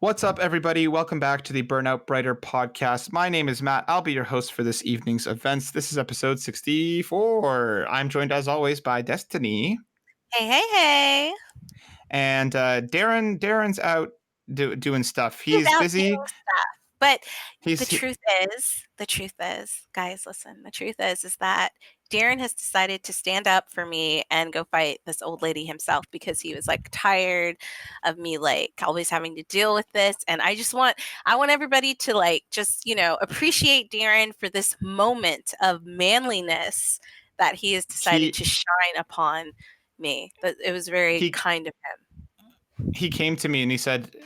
What's up, everybody? Welcome back to the Burnout Brighter podcast. My name is Matt. I'll be your host for this evening's events. This is episode 64. I'm joined, as always, by Destinee. Hey. And Darren's out doing stuff. He's He's out busy. doing stuff. But The truth is, guys, listen, the truth is that Darren has decided to stand up for me and go fight this old lady himself because he was like tired of me like always having to deal with this. And I want everybody to like just, appreciate Darren for this moment of manliness that he has decided to shine upon me. But it was very kind of him. He came to me and he said,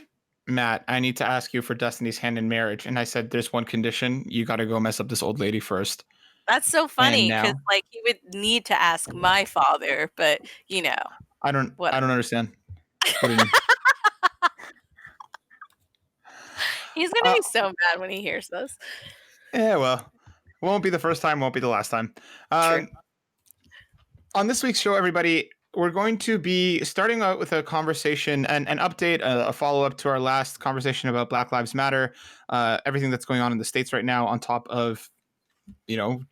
Matt, I need to ask you for Destiny's hand in marriage. And I said, there's one condition. You got to go mess up this old lady first. That's so funny because like you would need to ask my father, but I don't understand. What do you mean? He's going to be so mad when he hears this. Yeah, well, won't be the first time, won't be the last time. True. On this week's show, everybody, we're going to be starting out with a conversation, an update, a follow-up to our last conversation about Black Lives Matter, everything that's going on in the States right now on top of,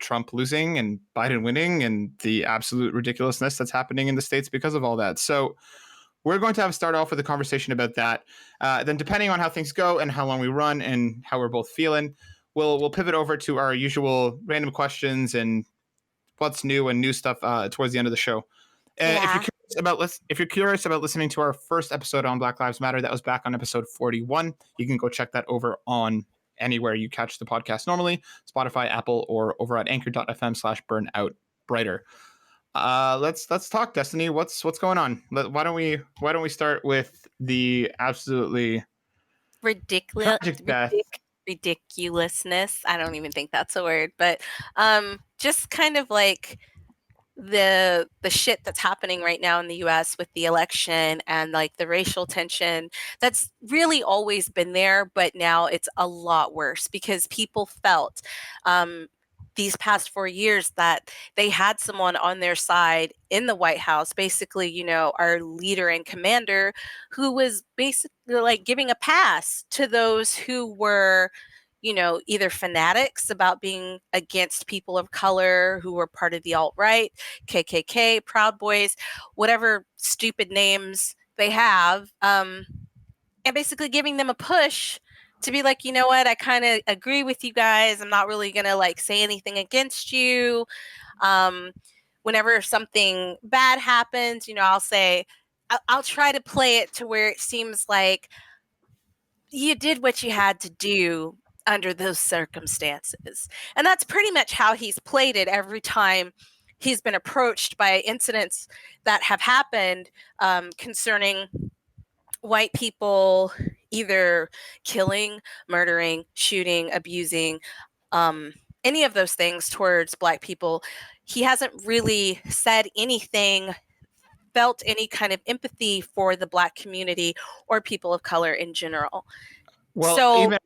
Trump losing and Biden winning and the absolute ridiculousness that's happening in the States because of all that. So we're going to start off with a conversation about that. Then depending on how things go and how long we run and how we're both feeling, we'll pivot over to our usual random questions and what's new and new stuff towards the end of the show. Yeah. If you're curious about listening to our first episode on Black Lives Matter, that was back on episode 41. You can go check that over on anywhere you catch the podcast normally, Spotify, Apple, or over at anchor.fm/burnoutbrighter. Let's talk, Destinee. What's going on? Why don't we start with the absolutely ridiculousness. I don't even think that's a word, but just kind of like the shit that's happening right now in the US with the election and like the racial tension that's really always been there, but now it's a lot worse because people felt these past 4 years that they had someone on their side in the White House, basically, our leader and commander, who was basically like giving a pass to those who were either fanatics about being against people of color who were part of the alt-right, KKK, Proud Boys, whatever stupid names they have, and basically giving them a push to be like, you know what, I kind of agree with you guys. I'm not really going to like say anything against you. Whenever something bad happens, I'll say, I'll try to play it to where it seems like you did what you had to do under those circumstances. And that's pretty much how he's played it every time he's been approached by incidents that have happened concerning white people either killing, murdering, shooting, abusing, any of those things towards Black people. He hasn't really said anything, felt any kind of empathy for the Black community or people of color in general. Well, so, even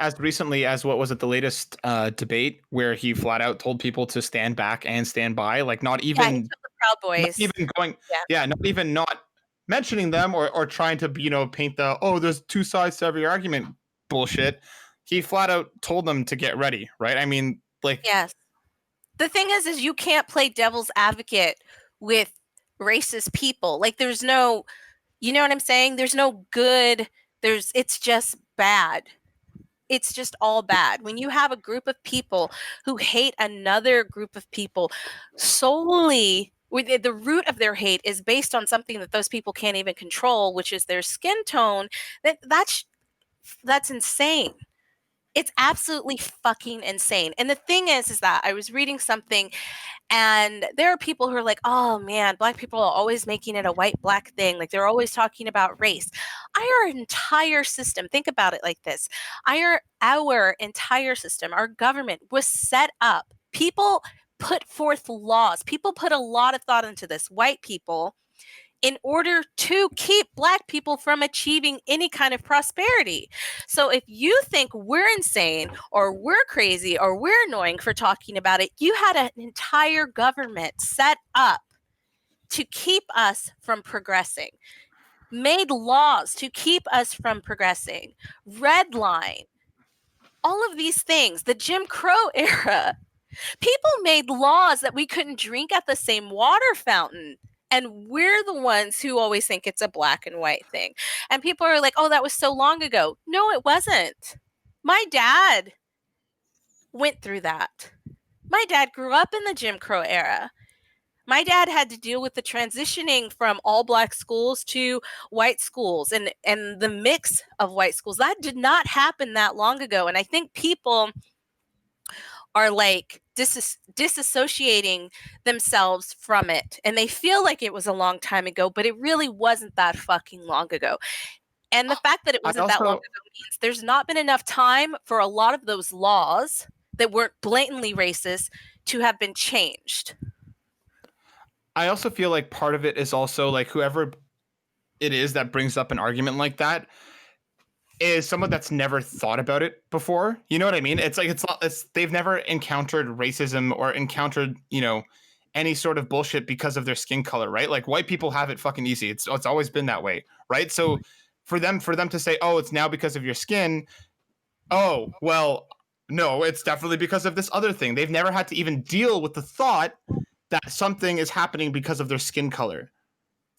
as recently as what was it, the latest debate where he flat out told people to stand back and stand by, like not even he took the Proud Boys, not even going, not mentioning them or trying to paint there's two sides to every argument bullshit. He flat out told them to get ready, right? I mean, like, yes. The thing is you can't play devil's advocate with racist people. Like, there's no, you know what I'm saying? There's no good. It's just bad. It's just all bad. When you have a group of people who hate another group of people solely, the root of their hate is based on something that those people can't even control, which is their skin tone, that's insane. It's absolutely fucking insane. And the thing is that I was reading something and there are people who are like, oh man, Black people are always making it a white-black thing. Like they're always talking about race. Our entire system, think about it like this. Our entire system, our government was set up. People put forth laws. People put a lot of thought into this. White people, in order to keep Black people from achieving any kind of prosperity. So if you think we're insane or we're crazy or we're annoying for talking about it, you had an entire government set up to keep us from progressing. made laws to keep us from progressing. Red line, all of these things, the Jim Crow era, people made laws that we couldn't drink at the same water fountain. And we're the ones who always think it's a black and white thing. And people are like, oh, that was so long ago. No, it wasn't. My dad went through that. My dad grew up in the Jim Crow era. My dad had to deal with the transitioning from all black schools to white schools and the mix of white schools. That did not happen that long ago. And I think people are like disassociating themselves from it. And they feel like it was a long time ago, but it really wasn't that fucking long ago. And the fact that it I wasn't that long also ago means there's not been enough time for a lot of those laws that weren't blatantly racist to have been changed. I also feel like part of it is also like whoever it is that brings up an argument like that is someone that's never thought about it before. You know what I mean? It's like it's they've never encountered racism or encountered, any sort of bullshit because of their skin color, right? Like white people have it fucking easy. It's always been that way, right? So for them to say, "Oh, it's now because of your skin." Oh, well, no, it's definitely because of this other thing. They've never had to even deal with the thought that something is happening because of their skin color,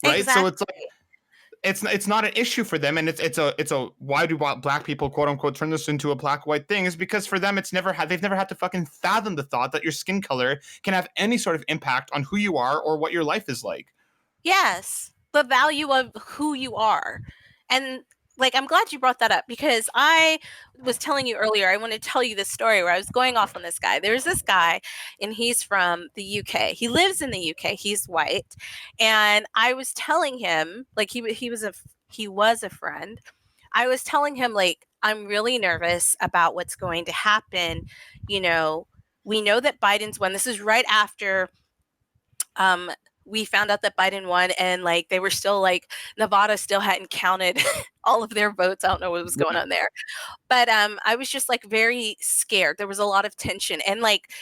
right? So it's Exactly. like it's not an issue for them, and it's a why do black people quote unquote turn this into a black white thing is because for them they've never had to fucking fathom the thought that your skin color can have any sort of impact on who you are or what your life is like. Yes, the value of who you are. And like, I'm glad you brought that up because I was telling you earlier, I want to tell you this story where I was going off on this guy. There's this guy, and he's from the UK. He lives in the UK. He's white, and I was telling him, like, he was a friend. I was telling him, like, I'm really nervous about what's going to happen. You know, we know that Biden's won. This is right after um we found out that Biden won, and like they were still like Nevada still hadn't counted all of their votes. I don't know what was going Right. on there. But I was just like very scared. There was a lot of tension, and like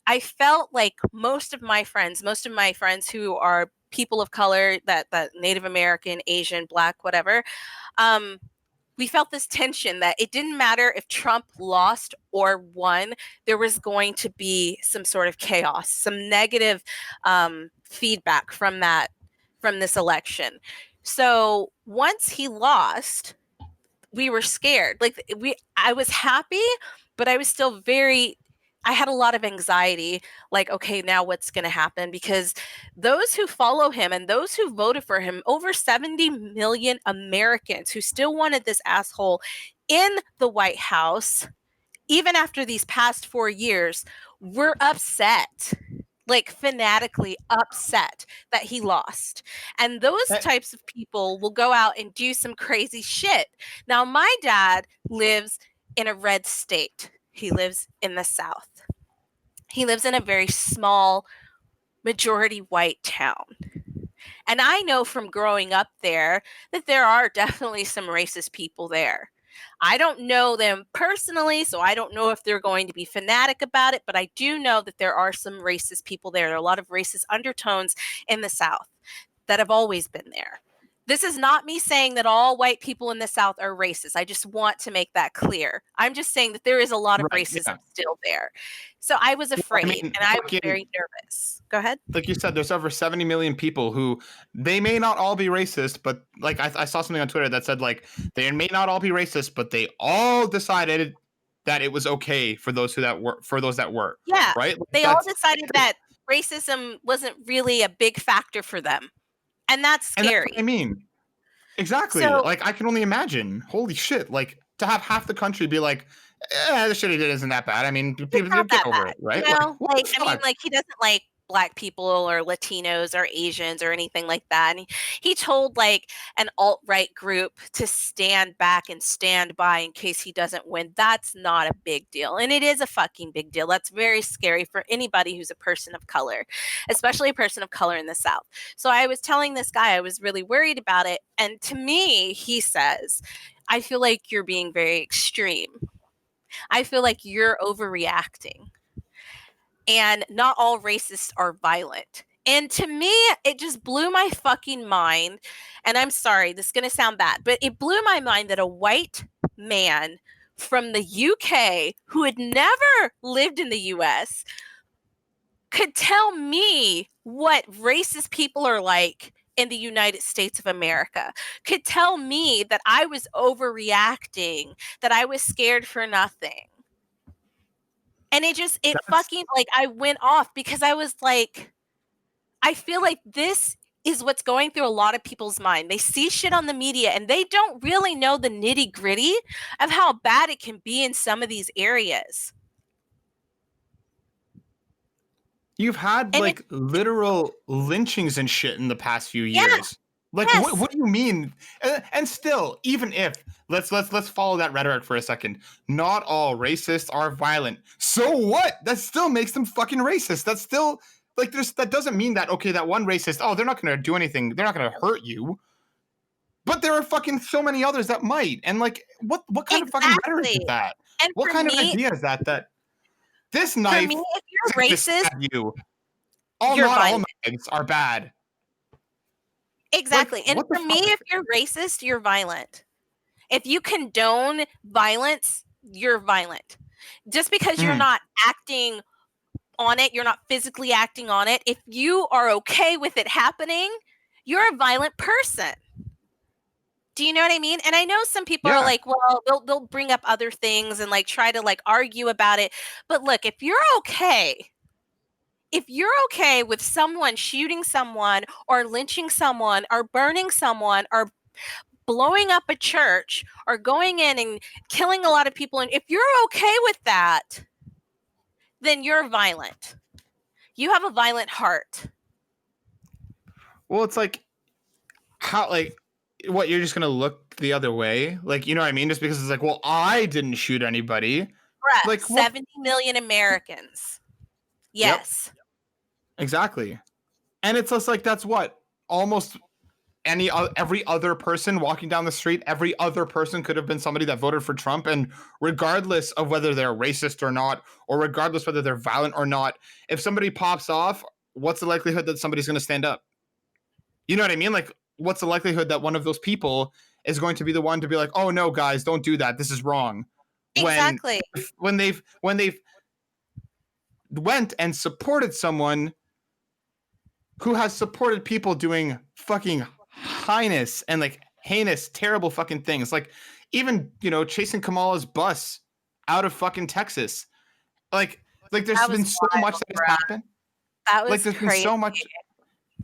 I felt like most of my friends who are people of color, that Native American, Asian, black, whatever, um we felt this tension that it didn't matter if Trump lost or won, there was going to be some sort of chaos, some negative feedback from this election. So once he lost, we were scared. I was happy, but I was still I had a lot of anxiety. Like, okay, now what's going to happen? Because those who follow him and those who voted for him, over 70 million Americans who still wanted this asshole in the White House, even after these past 4 years, were upset, like fanatically upset that he lost. And those Eh, types of people will go out and do some crazy shit. Now, my dad lives in a red state, he lives in the South. He lives in a very small, majority white town. And I know from growing up there that there are definitely some racist people there. I don't know them personally, so I don't know if they're going to be fanatic about it, but I do know that there are some racist people there. There are a lot of racist undertones in the South that have always been there. This is not me saying that all white people in the South are racist. I just want to make that clear. I'm just saying that there is a lot of right. racism Yeah. still there. So I was Well, I afraid mean, and I was fucking very nervous. Go ahead. like you said, there's over 70 million people who they may not all be racist, but like I saw something on Twitter that said like they may not all be racist, but they all decided that it was okay for those that were, Yeah, right? Like they all that's decided that racism wasn't really a big factor for them, and that's and that's what I scary. mean. Exactly. So Like I can only imagine. Holy shit! Like to have half the country be like, "The shit he did isn't that bad." I mean, it's people not get that over bad, it, right? Like what the I mean, fuck? like, he doesn't like Black people or Latinos or Asians or anything like that, and he told, like, an alt-right group to stand back and stand by in case he doesn't win. That's not a big deal, and it is a fucking big deal. That's very scary for anybody who's a person of color, especially a person of color in the South. So I was telling this guy I was really worried about it, and to me, he says, "I feel like you're being very extreme. I feel like you're overreacting. And not all racists are violent. And to me, it just blew my fucking mind. And I'm sorry, this is going to sound bad, but it blew my mind that a white man from the UK who had never lived in the US could tell me what racist people are like in the United States of America, could tell me that I was overreacting, that I was scared for nothing. And it That's fucking, like, I went off because I was like, I feel like this is what's going through a lot of people's mind. They see shit on the media and they don't really know the nitty gritty of how bad it can be in some of these areas. You've had And it, like literal lynchings and shit in the past few yeah, years. Like yes, what do you mean? And still, even if let's follow that rhetoric for a second. Not all racists are violent. So what? That still makes them fucking racist. That's still like that doesn't mean that okay, that one racist, oh, they're not gonna do anything, they're not gonna hurt you. But there are fucking so many others that might. And like what kind of fucking rhetoric is exactly. that? And What kind of idea is that this for me, knife if you're isn't gonna racist, stab you? All you're not all violent. knives are bad. Like Exactly. And what the for me, fuck? if you're racist, you're violent. If you condone violence, you're violent. Just because you're Mm, not acting on it, you're not physically acting on it. If you are okay with it happening, you're a violent person. Do you know what I mean? And I know some people are yeah. like, well, they'll bring up other things and like try to like argue about it. But look, if you're okay with someone shooting someone or lynching someone or burning someone or blowing up a church or going in and killing a lot of people, and if you're okay with that, then you're violent. You have a violent heart. Well, it's like how like what you're just gonna look the other way, like you know what I mean? Just because it's like, well, I didn't shoot anybody. Bruh, Like what? 70 million Americans. Yep, Yes. exactly. And it's just like that's what almost every other person walking down the street, every other person could have been somebody that voted for Trump, and regardless of whether they're racist or not, or regardless whether they're violent or not, if somebody pops off, what's the likelihood that somebody's going to stand up? You know what I mean? Like, what's the likelihood that one of those people is going to be the one to be like, "Oh no, guys, don't do that. This is wrong." When Exactly. when they've went and supported someone who has supported people doing fucking heinous and like heinous, terrible fucking things. Like even, chasing Kamala's bus out of fucking Texas. Like there's That been was so much wild, that has bruh. happened. That Like was crazy.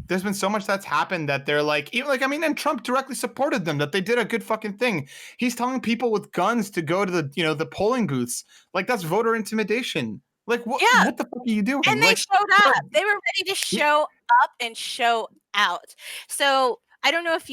there's been so much that's happened that they're like, even like, I mean, and Trump directly supported them, that they did a good fucking thing. He's telling people with guns to go to the polling booths. Like that's voter intimidation. Like Yeah. what the fuck are you doing? And they Like, showed bro, up. They were ready to show up and show out. So I don't know if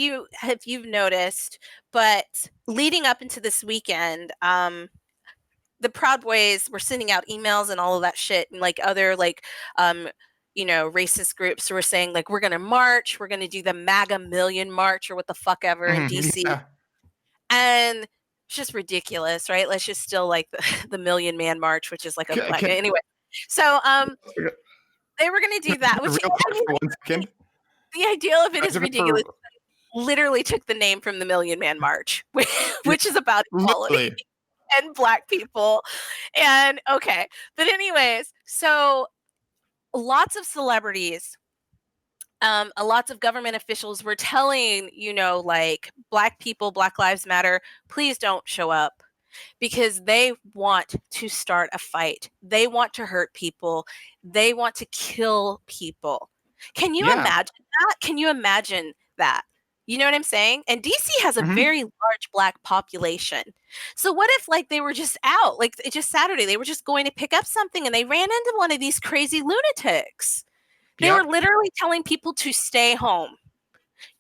you've noticed, but leading up into this weekend, the Proud Boys were sending out emails and all of that shit, and like other like racist groups were saying like we're gonna march, we're gonna do the MAGA Million March or what the fuck ever in DC, yeah. and it's just ridiculous, right? Let's just still like the Million Man March, which is like a black Can, anyway. So they were gonna do that, which real I quick mean for 1 second. the idea of it is ridiculous. For Literally took the name from the Million Man March, which is about equality literally. and black people. And okay. But anyways, so lots of celebrities, lots of government officials were telling, like black people, Black Lives Matter, please don't show up because they want to start a fight. They want to hurt people. They want to kill people. Can you Yeah. imagine that? Can you imagine that? You know what I'm saying? And DC has a Mm-hmm. very large black population. So what if like they were just out, like it's just Saturday, they were just going to pick up something and they ran into one of these crazy lunatics. They were Yep. literally telling people to stay home.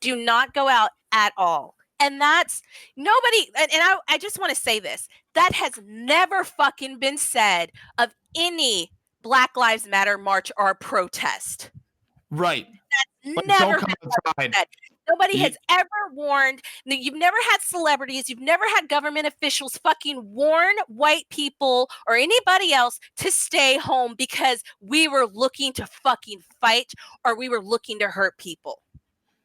Do not go out at all. And that's nobody, and I just want to say this. That has never fucking been said of any Black Lives Matter march or protest. Right. Like, Never don't been come outside. said. Nobody has ever warned. You've never had celebrities, you've never had government officials fucking warn white people or anybody else to stay home because we were looking to fucking fight or we were looking to hurt people.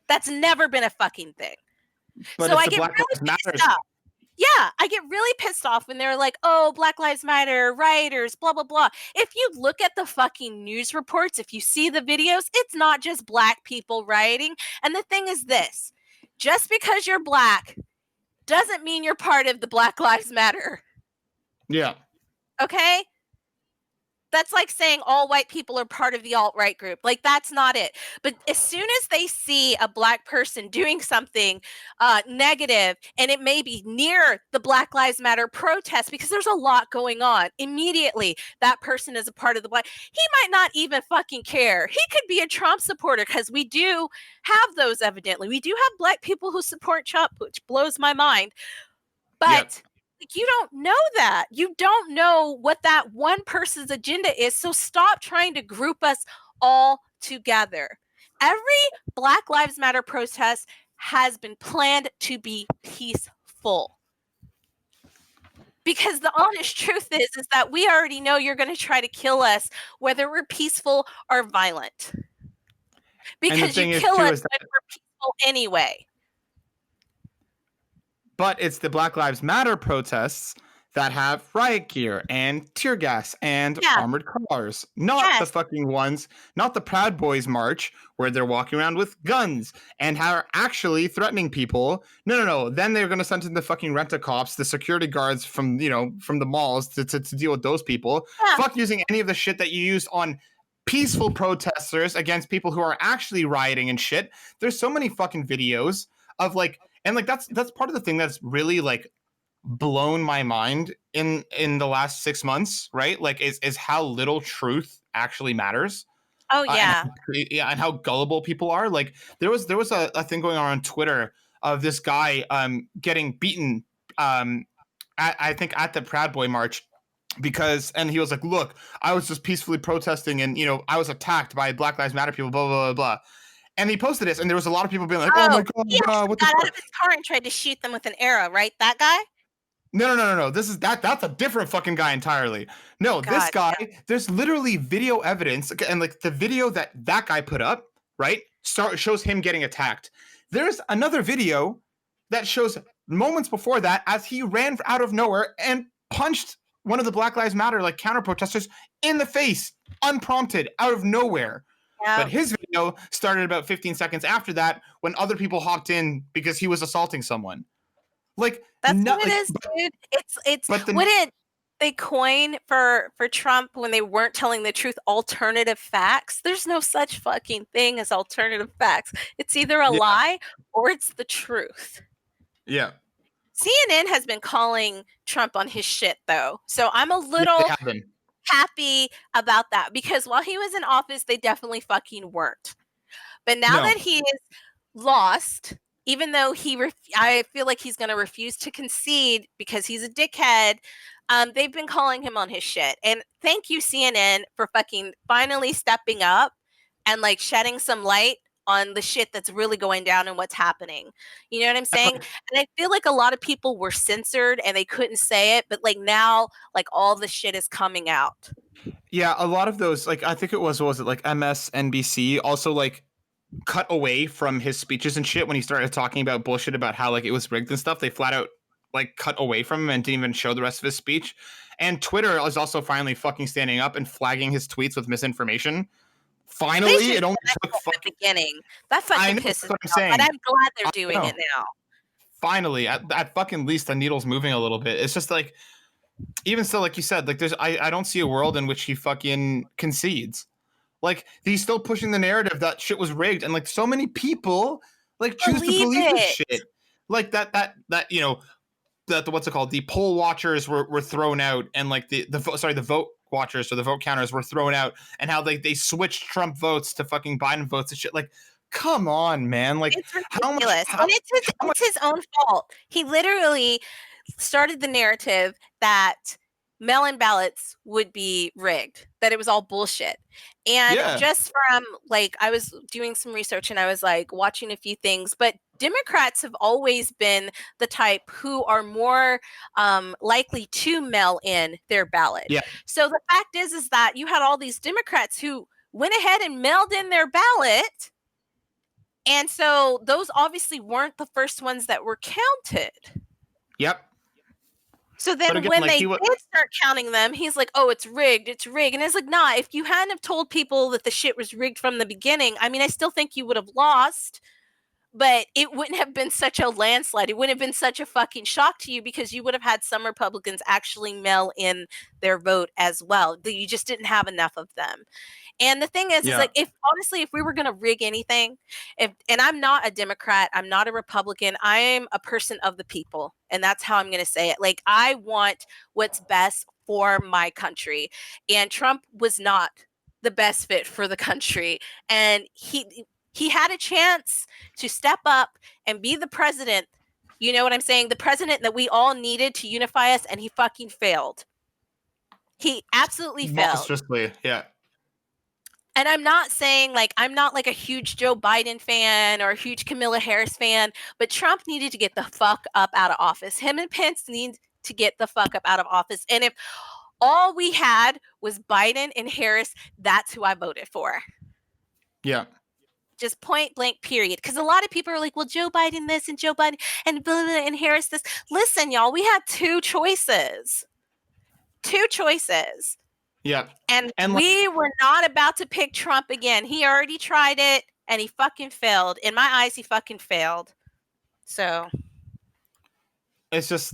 That's never been a fucking thing. But So it's I the get Black really Lives Matter. pissed off. Yeah, I get really pissed off when they're like, oh, Black Lives Matter, rioters, blah, blah, blah. If you look at the fucking news reports, if you see the videos, it's not just black people rioting. And the thing is this, just because you're black doesn't mean you're part of the Black Lives Matter. Yeah. Okay? That's like saying all white people are part of the alt-right group. Like, that's not it. But as soon as they see a black person doing something negative, and it may be near the Black Lives Matter protest, because there's a lot going on, immediately that person is a part of the black. He might not even fucking care. He could be a Trump supporter, because we do have those, evidently. We do have black people who support Trump, which blows my mind. But... Yep. Like, you don't know that. You don't know what that one person's agenda is. So stop trying to group us all together. Every Black Lives Matter protest has been planned to be peaceful. Because the honest truth is that we already know you're going to try to kill us, whether we're peaceful or violent. Because you kill us when we're peaceful anyway. But it's the Black Lives Matter protests that have riot gear and tear gas and armored cars. Not the fucking ones, not the Proud Boys march where they're walking around with guns and are actually threatening people. No. Then they're going to send in the fucking rent-a-cops, the security guards from, from the malls to deal with those people. Yeah. Fuck using any of the shit that you used on peaceful protesters against people who are actually rioting and shit. There's so many fucking videos of like... And like that's part of the thing that's really like blown my mind in the last 6 months, right? Like is how little truth actually matters. Oh yeah. And how gullible people are. Like there was a thing going on Twitter of this guy getting beaten I think at the Proud Boy march and he was like, look, I was just peacefully protesting and I was attacked by Black Lives Matter people, blah blah blah blah. And he posted this, and there was a lot of people being like, "Oh my god, what the fuck?" Got out of his car and tried to shoot them with an arrow, right? That guy? No. This is that's a different fucking guy entirely. No, this guy. There's literally video evidence, and like the video that guy put up, right, shows him getting attacked. There's another video that shows moments before that as he ran out of nowhere and punched one of the Black Lives Matter like counter protesters in the face, unprompted, out of nowhere. But his video started about 15 seconds after that when other people hopped in because he was assaulting someone. Like that's what it is, dude. It's what did they coin for Trump when they weren't telling the truth? Alternative facts. There's no such fucking thing as alternative facts. It's either a lie or it's the truth. Yeah. CNN has been calling Trump on his shit though, so I'm a little happy about that, because while he was in office, they definitely fucking weren't. But now that he is lost, even though I feel like he's going to refuse to concede because he's a dickhead, they've been calling him on his shit. And thank you, CNN, for fucking finally stepping up and like shedding some light on the shit that's really going down and what's happening. You know what I'm saying? And I feel like a lot of people were censored and they couldn't say it, but like now, like all the shit is coming out. Yeah, a lot of those, like I think it was it like MSNBC also like cut away from his speeches and shit when he started talking about bullshit about how like it was rigged and stuff. They flat out like cut away from him and didn't even show the rest of his speech. And Twitter is also finally fucking standing up and flagging his tweets with misinformation. Finally, it only took at the beginning. That fucking pisses me off, but I'm glad they're doing it now. Finally, at fucking least the needle's moving a little bit. It's just like, even still, like you said, like I don't see a world in which he fucking concedes. Like he's still pushing the narrative that shit was rigged, and like so many people like choose to believe this shit. Like that what's it called? The poll watchers were thrown out, and like the vote watchers or the vote counters were thrown out, and how they switched Trump votes to fucking Biden votes and shit. Like, come on, man. Like, it's ridiculous. And it's his own fault. He literally started the narrative that mail-in ballots would be rigged, that it was all bullshit. And just from like, I was doing some research and I was like watching a few things, but Democrats have always been the type who are more likely to mail in their ballot. Yeah. So the fact is that you had all these Democrats who went ahead and mailed in their ballot. And so those obviously weren't the first ones that were counted. Yep. So then again, when like, they did start counting them, he's like, oh, it's rigged. It's rigged. And it's like, nah, if you hadn't have told people that the shit was rigged from the beginning, I mean, I still think you would have lost, but it wouldn't have been such a landslide. It wouldn't have been such a fucking shock to you because you would have had some Republicans actually mail in their vote as well. You just didn't have enough of them. And the thing is like, if honestly, if we were going to rig anything, and I'm not a Democrat, I'm not a Republican, I'm a person of the people. And that's how I'm going to say it. Like, I want what's best for my country. And Trump was not the best fit for the country. And he had a chance to step up and be the president. You know what I'm saying? The president that we all needed to unify us, and he fucking failed. He absolutely failed. Monstrously, yeah. And I'm not saying like, I'm not like a huge Joe Biden fan or a huge Kamala Harris fan, but Trump needed to get the fuck up out of office. Him and Pence need to get the fuck up out of office. And if all we had was Biden and Harris, that's who I voted for. Yeah. Just point blank, period. Because a lot of people are like, well, Joe Biden this and Joe Biden and blah, blah, blah, and Harris this. Listen, y'all, we had two choices. Yeah. And we were not about to pick Trump again. He already tried it and he fucking failed. In my eyes, he fucking failed. So it's just,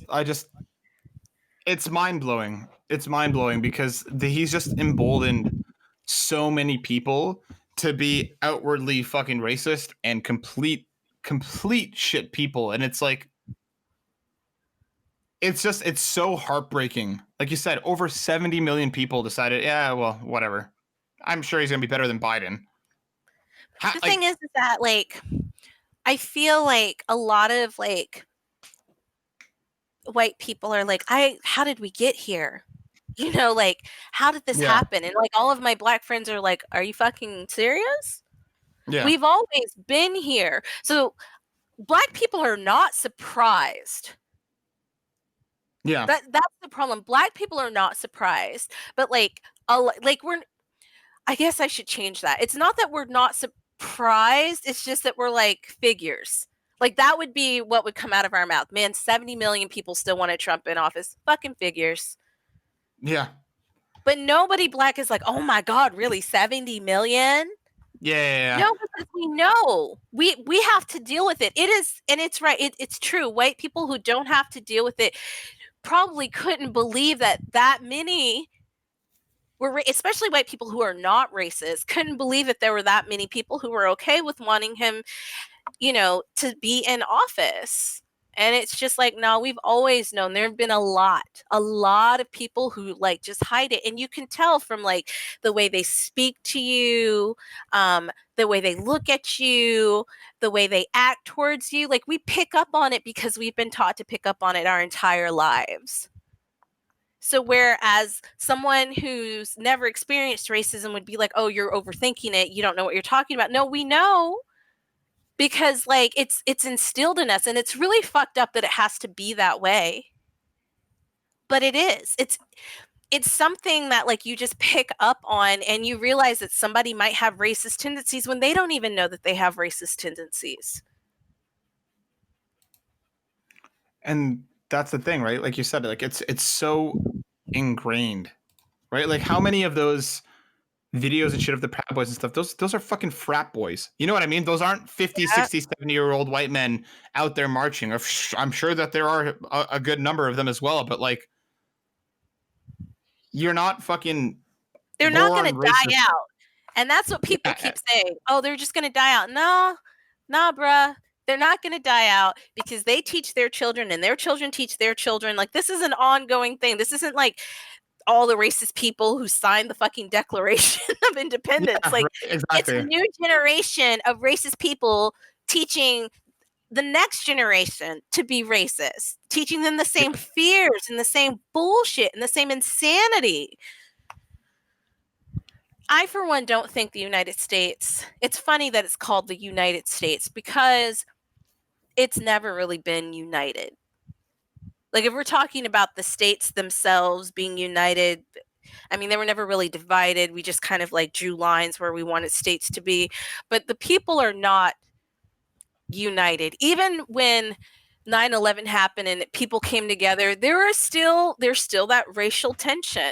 it's mind-blowing. It's mind-blowing because he's just emboldened so many people to be outwardly fucking racist and complete shit people. And it's like, it's so heartbreaking. Like you said, over 70 million people decided, yeah, well, whatever. I'm sure he's going to be better than Biden. The thing is that, like, I feel like a lot of, like, white people are like, how did we get here? You know, like, how did this happen? And, like, all of my black friends are like, are you fucking serious? Yeah. We've always been here. So black people are not surprised. Yeah. That's the problem. Black people are not surprised, but like I guess I should change that. It's not that we're not surprised. It's just that we're like figures. Like, that would be what would come out of our mouth. Man, 70 million people still wanted Trump in office. Fucking figures. Yeah. But nobody black is like, oh my God, really? 70 million? Yeah. No, because we know we have to deal with it. It is, and it's right. It's true. White people who don't have to deal with it probably couldn't believe that many were, especially white people who are not racist, couldn't believe that there were that many people who were okay with wanting him, you know, to be in office. And it's just like, no, we've always known. There have been a lot of people who like just hide it. And you can tell from like the way they speak to you, the way they look at you, the way they act towards you. Like, we pick up on it because we've been taught to pick up on it our entire lives. So whereas someone who's never experienced racism would be like, oh, you're overthinking it. You don't know what you're talking about. No, we know. Because like it's instilled in us, and it's really fucked up that it has to be that way. But it is. It's something that like you just pick up on, and you realize that somebody might have racist tendencies when they don't even know that they have racist tendencies. And that's the thing, right? Like you said, like it's so ingrained, right? Like, how many of those videos and shit of the Proud Boys and stuff, those are fucking frat boys. You know what I mean? Those aren't 50, 60, 70-year-old white men out there marching. I'm sure that there are a good number of them as well, but like, you're not fucking... They're not going to die out. And that's what people keep saying. Oh, they're just going to die out. No, bruh. They're not going to die out because they teach their children and their children teach their children. Like, this is an ongoing thing. This isn't like all the racist people who signed the fucking Declaration of Independence. Yeah, like, right, exactly. It's a new generation of racist people teaching the next generation to be racist, teaching them the same fears and the same bullshit and the same insanity. I, for one, don't think the United States, it's funny that it's called the United States because it's never really been united. Like, if we're talking about the states themselves being united, I mean, they were never really divided. We just kind of like drew lines where we wanted states to be. But the people are not united. Even when 9/11 happened and people came together, there's still that racial tension.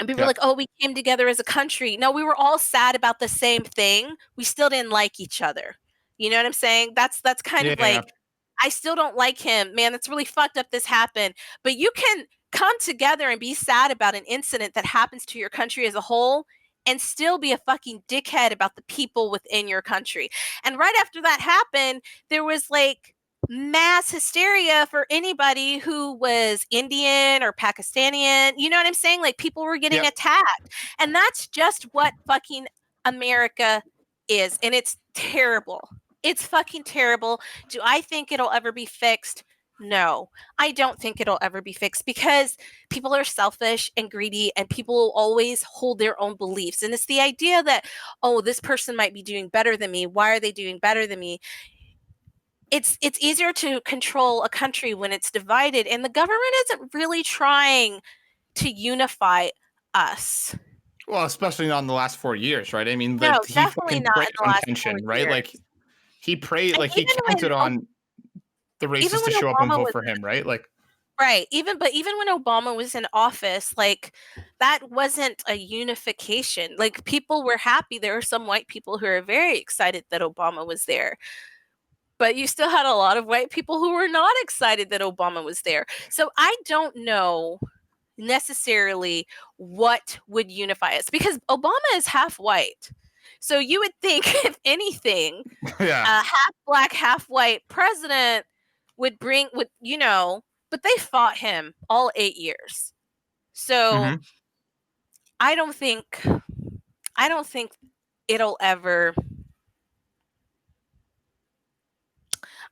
And people were like, oh, we came together as a country. No, we were all sad about the same thing. We still didn't like each other. You know what I'm saying? That's kind of Yeah. like, I still don't like him. Man, that's really fucked up this happened. But you can come together and be sad about an incident that happens to your country as a whole and still be a fucking dickhead about the people within your country. And right after that happened, there was like mass hysteria for anybody who was Indian or Pakistani. You know what I'm saying? Like, people were getting attacked. And that's just what fucking America is. And it's terrible. It's fucking terrible. Do I think it'll ever be fixed? No, I don't think it'll ever be fixed because people are selfish and greedy and people will always hold their own beliefs. And it's the idea that, oh, this person might be doing better than me. Why are they doing better than me? It's easier to control a country when it's divided, and the government isn't really trying to unify us. Well, especially not in the last 4 years, right? I mean, No, like he definitely fucking not preyed in the on last 4 tension, right? years. Like he prayed, And like he counted on the even racists to when show up and Obama vote was for him, right? Like, right, even when Obama was in office, like, that wasn't a unification. Like, people were happy. There were some white people who are very excited that Obama was there. But you still had a lot of white people who were not excited that Obama was there. So I don't know necessarily what would unify us because Obama is half white. So you would think, if anything, yeah. a half black, half white president would but they fought him all 8 years. So Mm-hmm. I don't think it'll ever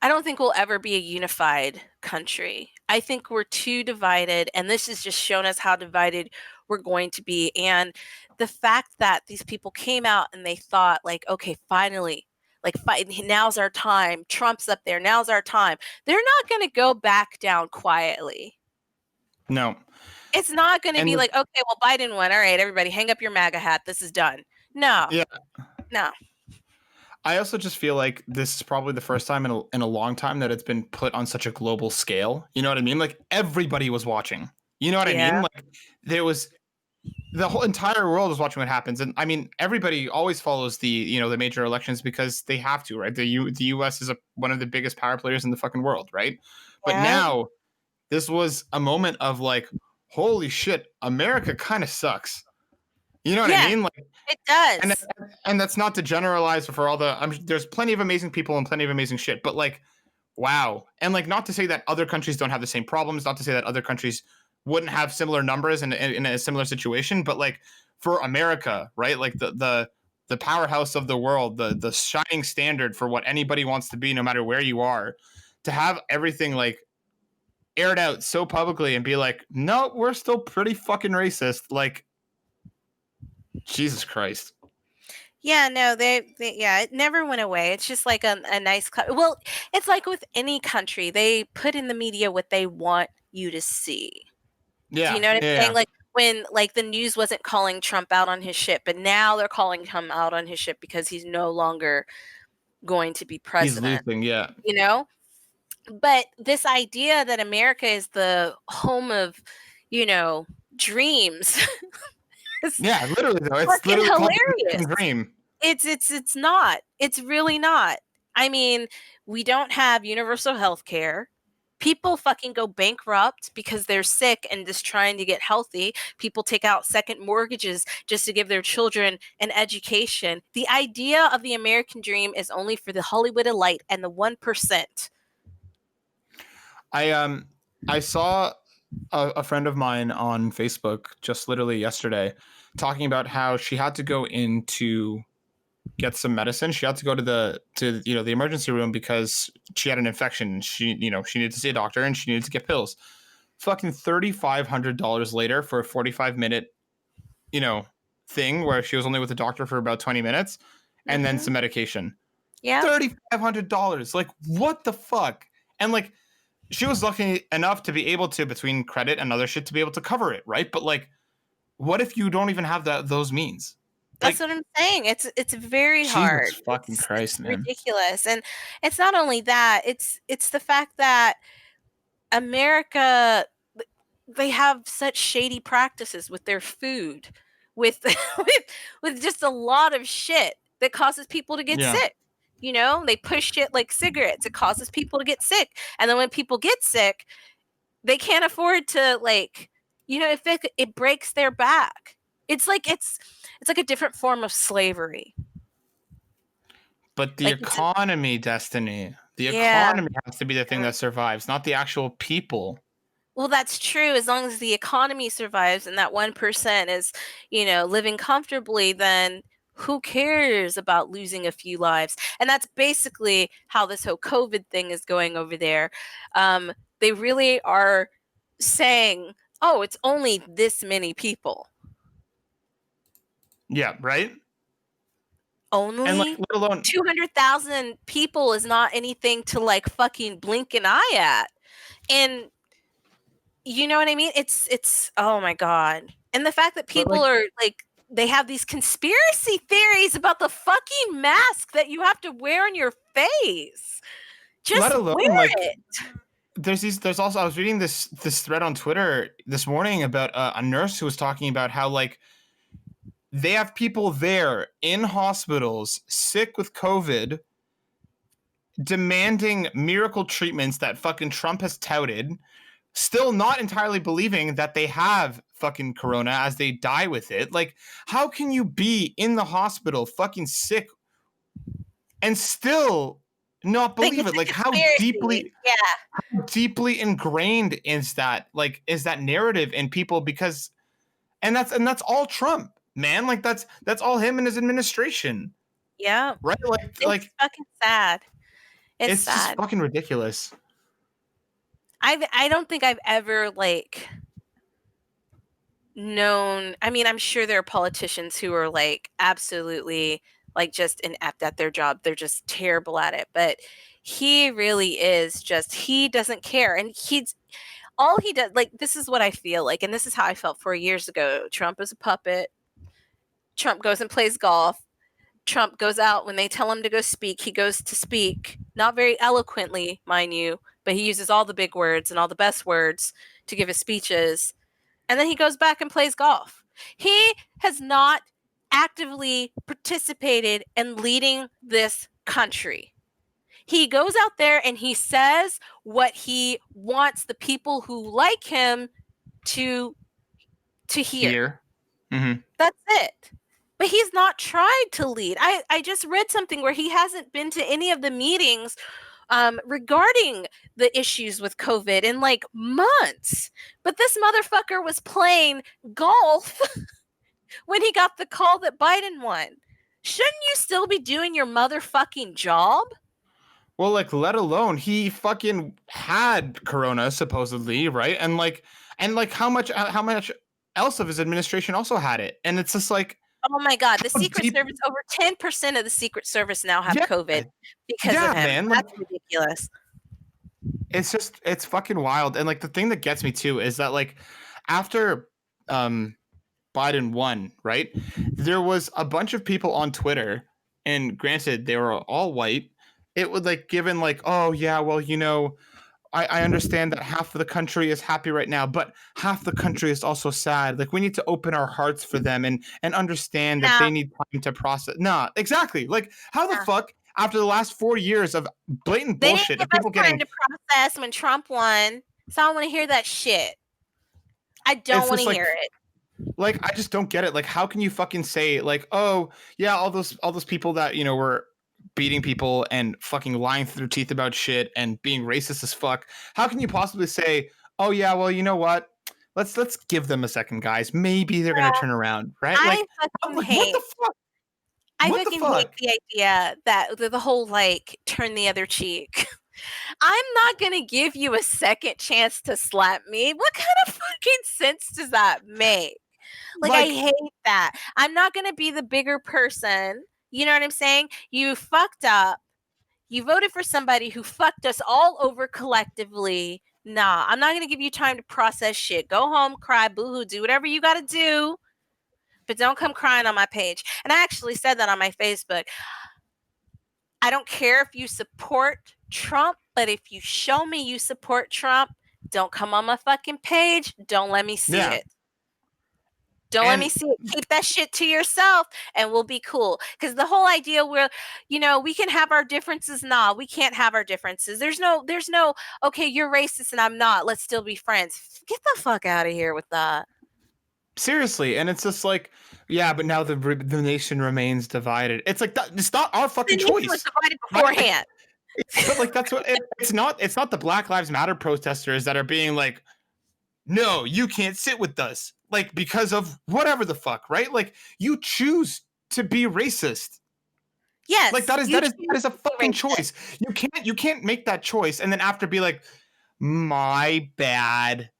I don't think we'll ever be a unified country. I think we're too divided, and this has just shown us how divided we're going to be. And the fact that these people came out and they thought, like, okay, finally, like, now's our time. Trump's up there. Now's our time. They're not going to go back down quietly. No. It's not going to be And like, okay, well, Biden won. All right, everybody, hang up your MAGA hat. This is done. No. yeah. No. I also just feel like this is probably the first time in a long time that it's been put on such a global scale. You know what I mean? Like everybody was watching. You know what I mean? Yeah. Like there was the whole entire world was watching what happens, and I mean everybody always follows the major elections because they have to, right? The U.S. is one of the biggest power players in the fucking world, right? But Yeah. now this was a moment of like, holy shit, America kind of sucks. You know what I Yeah, mean? Like, it and does. and that's not to generalize for all the. There's plenty of amazing people and plenty of amazing shit, but like, wow, and like not to say that other countries don't have the same problems, not to say that other countries wouldn't have similar numbers in a similar situation, but like for America, right? Like the powerhouse of the world, the shining standard for what anybody wants to be, no matter where you are, to have everything like aired out so publicly and be like, no, we're still pretty fucking racist. Like, Jesus Christ. Yeah, no, yeah, it never went away. It's just like a nice, well, it's like with any country, they put in the media what they want you to see. Do you Yeah, know what I'm saying? yeah. Like when like the news wasn't calling Trump out on his shit, but now they're calling him out on his shit because he's no longer going to be He's president, losing, yeah. you know? But this idea that America is the home of, dreams is Yeah, literally though. It's fucking literally called the hilarious. American Dream. It's not. It's really not. I mean, we don't have universal health care. People fucking go bankrupt because they're sick and just trying to get healthy. People take out second mortgages just to give their children an education. The idea of the American dream is only for the Hollywood elite and the 1%. I saw a friend of mine on Facebook just literally yesterday talking about how she had to go into get some medicine. She had to go to the emergency room because she had an infection. She needed to see a doctor and she needed to get pills. Fucking $3,500 later for a 45-minute thing where she was only with the doctor for about 20 minutes and then Mm-hmm. some medication. Yeah. $3,500. Like, what the fuck? And like, she was lucky enough to be able to, between credit and other shit, to be able to cover it, right? But like, what if you don't even have those means? That's Like, what I'm saying. It's very hard. Jesus fucking It's Christ, man. ridiculous. And it's not only that, it's the fact that America, they have such shady practices with their food, with with just a lot of shit that causes people to get Yeah. sick. They push shit like cigarettes. It causes people to get sick. And then when people get sick, they can't afford to, like, if it breaks their back. It's like a different form of slavery. But the Like, economy, Destinee, the yeah. economy has to be the thing that survives, not the actual people. Well, that's true. As long as the economy survives and that 1% is, living comfortably, then who cares about losing a few lives? And that's basically how this whole COVID thing is going over there. They really are saying, oh, it's only this many people. Yeah, right? And like, Only let alone 200,000 people is not anything to like fucking blink an eye at. And you know what I mean? It's oh my God. And the fact that but people like are like, they have these conspiracy theories about the fucking mask that you have to wear on your face. let Just alone wear like it. there's also, I was reading this thread on Twitter this morning about a nurse who was talking about how like they have people there in hospitals sick with COVID demanding miracle treatments that fucking Trump has touted, still not entirely believing that they have fucking corona as they die with it. Like, how can you be in the hospital fucking sick and still not Think believe it's it? a Like, conspiracy. Yeah. deeply ingrained is that, like, is that narrative in people? Because and that's all Trump, man. Like, that's all him and his administration, Yeah. right? It's fucking sad. It's It's just sad. fucking ridiculous. I don't think I've ever like known. I mean, I'm sure there are politicians who are like absolutely like just inept at their job. They're just terrible at it. But he really is just, he doesn't care. And he's all he does, like, this is what I feel like, and this is how I felt 4 years ago. Trump is a puppet. Trump goes and plays golf. Trump goes out when they tell him to go speak. He goes to speak, not very eloquently, mind you, but he uses all the big words and all the best words to give his speeches. And then he goes back and plays golf. He has not actively participated in leading this country. He goes out there and he says what he wants the people who like him to hear. Here. Mm-hmm. That's it. But he's not tried to lead. I just read something where he hasn't been to any of the meetings regarding the issues with COVID in like months. But this motherfucker was playing golf when he got the call that Biden won. Shouldn't you still be doing your motherfucking job? Well, like, let alone he fucking had corona supposedly, right? And how much else of his administration also had it, and it's just like, Oh my God, the how Secret deep? Service, over 10% of the Secret Service now have Yeah, COVID because of yeah, him. man. Like, That's ridiculous. it's fucking wild. And like, the thing that gets me too is that like after Biden won, right? There was a bunch of people on Twitter, and granted, they were all white. It would like given like, oh yeah, well, I understand that half of the country is happy right now, but half the country is also sad. Like, we need to open our hearts for them and understand that Now, they need time to process. Nah, exactly. Like, how the yeah. fuck after the last 4 years of blatant They didn't bullshit give of us people time getting, to process when Trump won. So I don't want to hear that shit. I don't it's want to just hear it. like I just don't get it. Like, how can you fucking say like, oh yeah, all those people that were beating people and fucking lying through their teeth about shit and being racist as fuck? How can you possibly say, oh yeah, well, you know what? Let's give them a second, guys. Maybe they're gonna turn around, right? I Like, fucking what the hate. fuck? I What the fucking hate fuck? the idea that the whole like turn the other cheek. I'm not gonna give you a second chance to slap me. What kind of fucking sense does that make? Like, I Like, hate that. I'm not gonna be the bigger person. You know what I'm saying? You fucked up. You voted for somebody who fucked us all over collectively. Nah, I'm not gonna give you time to process shit. Go home, cry, boohoo, do whatever you gotta do, but don't come crying on my page. And I actually said that on my Facebook. I don't care if you support Trump, but if you show me you support Trump, don't come on my fucking page. Don't let me see yeah. it. Don't let me And see it. Keep that shit to yourself and we'll be cool. Because the whole idea where, we can have our differences. Nah, we can't have our differences. There's no, okay, you're racist and I'm not. Let's still be friends. Get the fuck out of here with that. seriously, and it's just like, yeah, but now the nation remains divided. It's like that. It's not our The fucking nation was choice, divided right? Like, beforehand. but like that's what it's not. It's not the Black Lives Matter protesters that are being like, no, you can't sit with us, like because of whatever the fuck, right? Like you choose to be racist. Like Yes, that is you that is choose that is a to be fucking racist. choice. You can't make that choice and then after be like, my bad.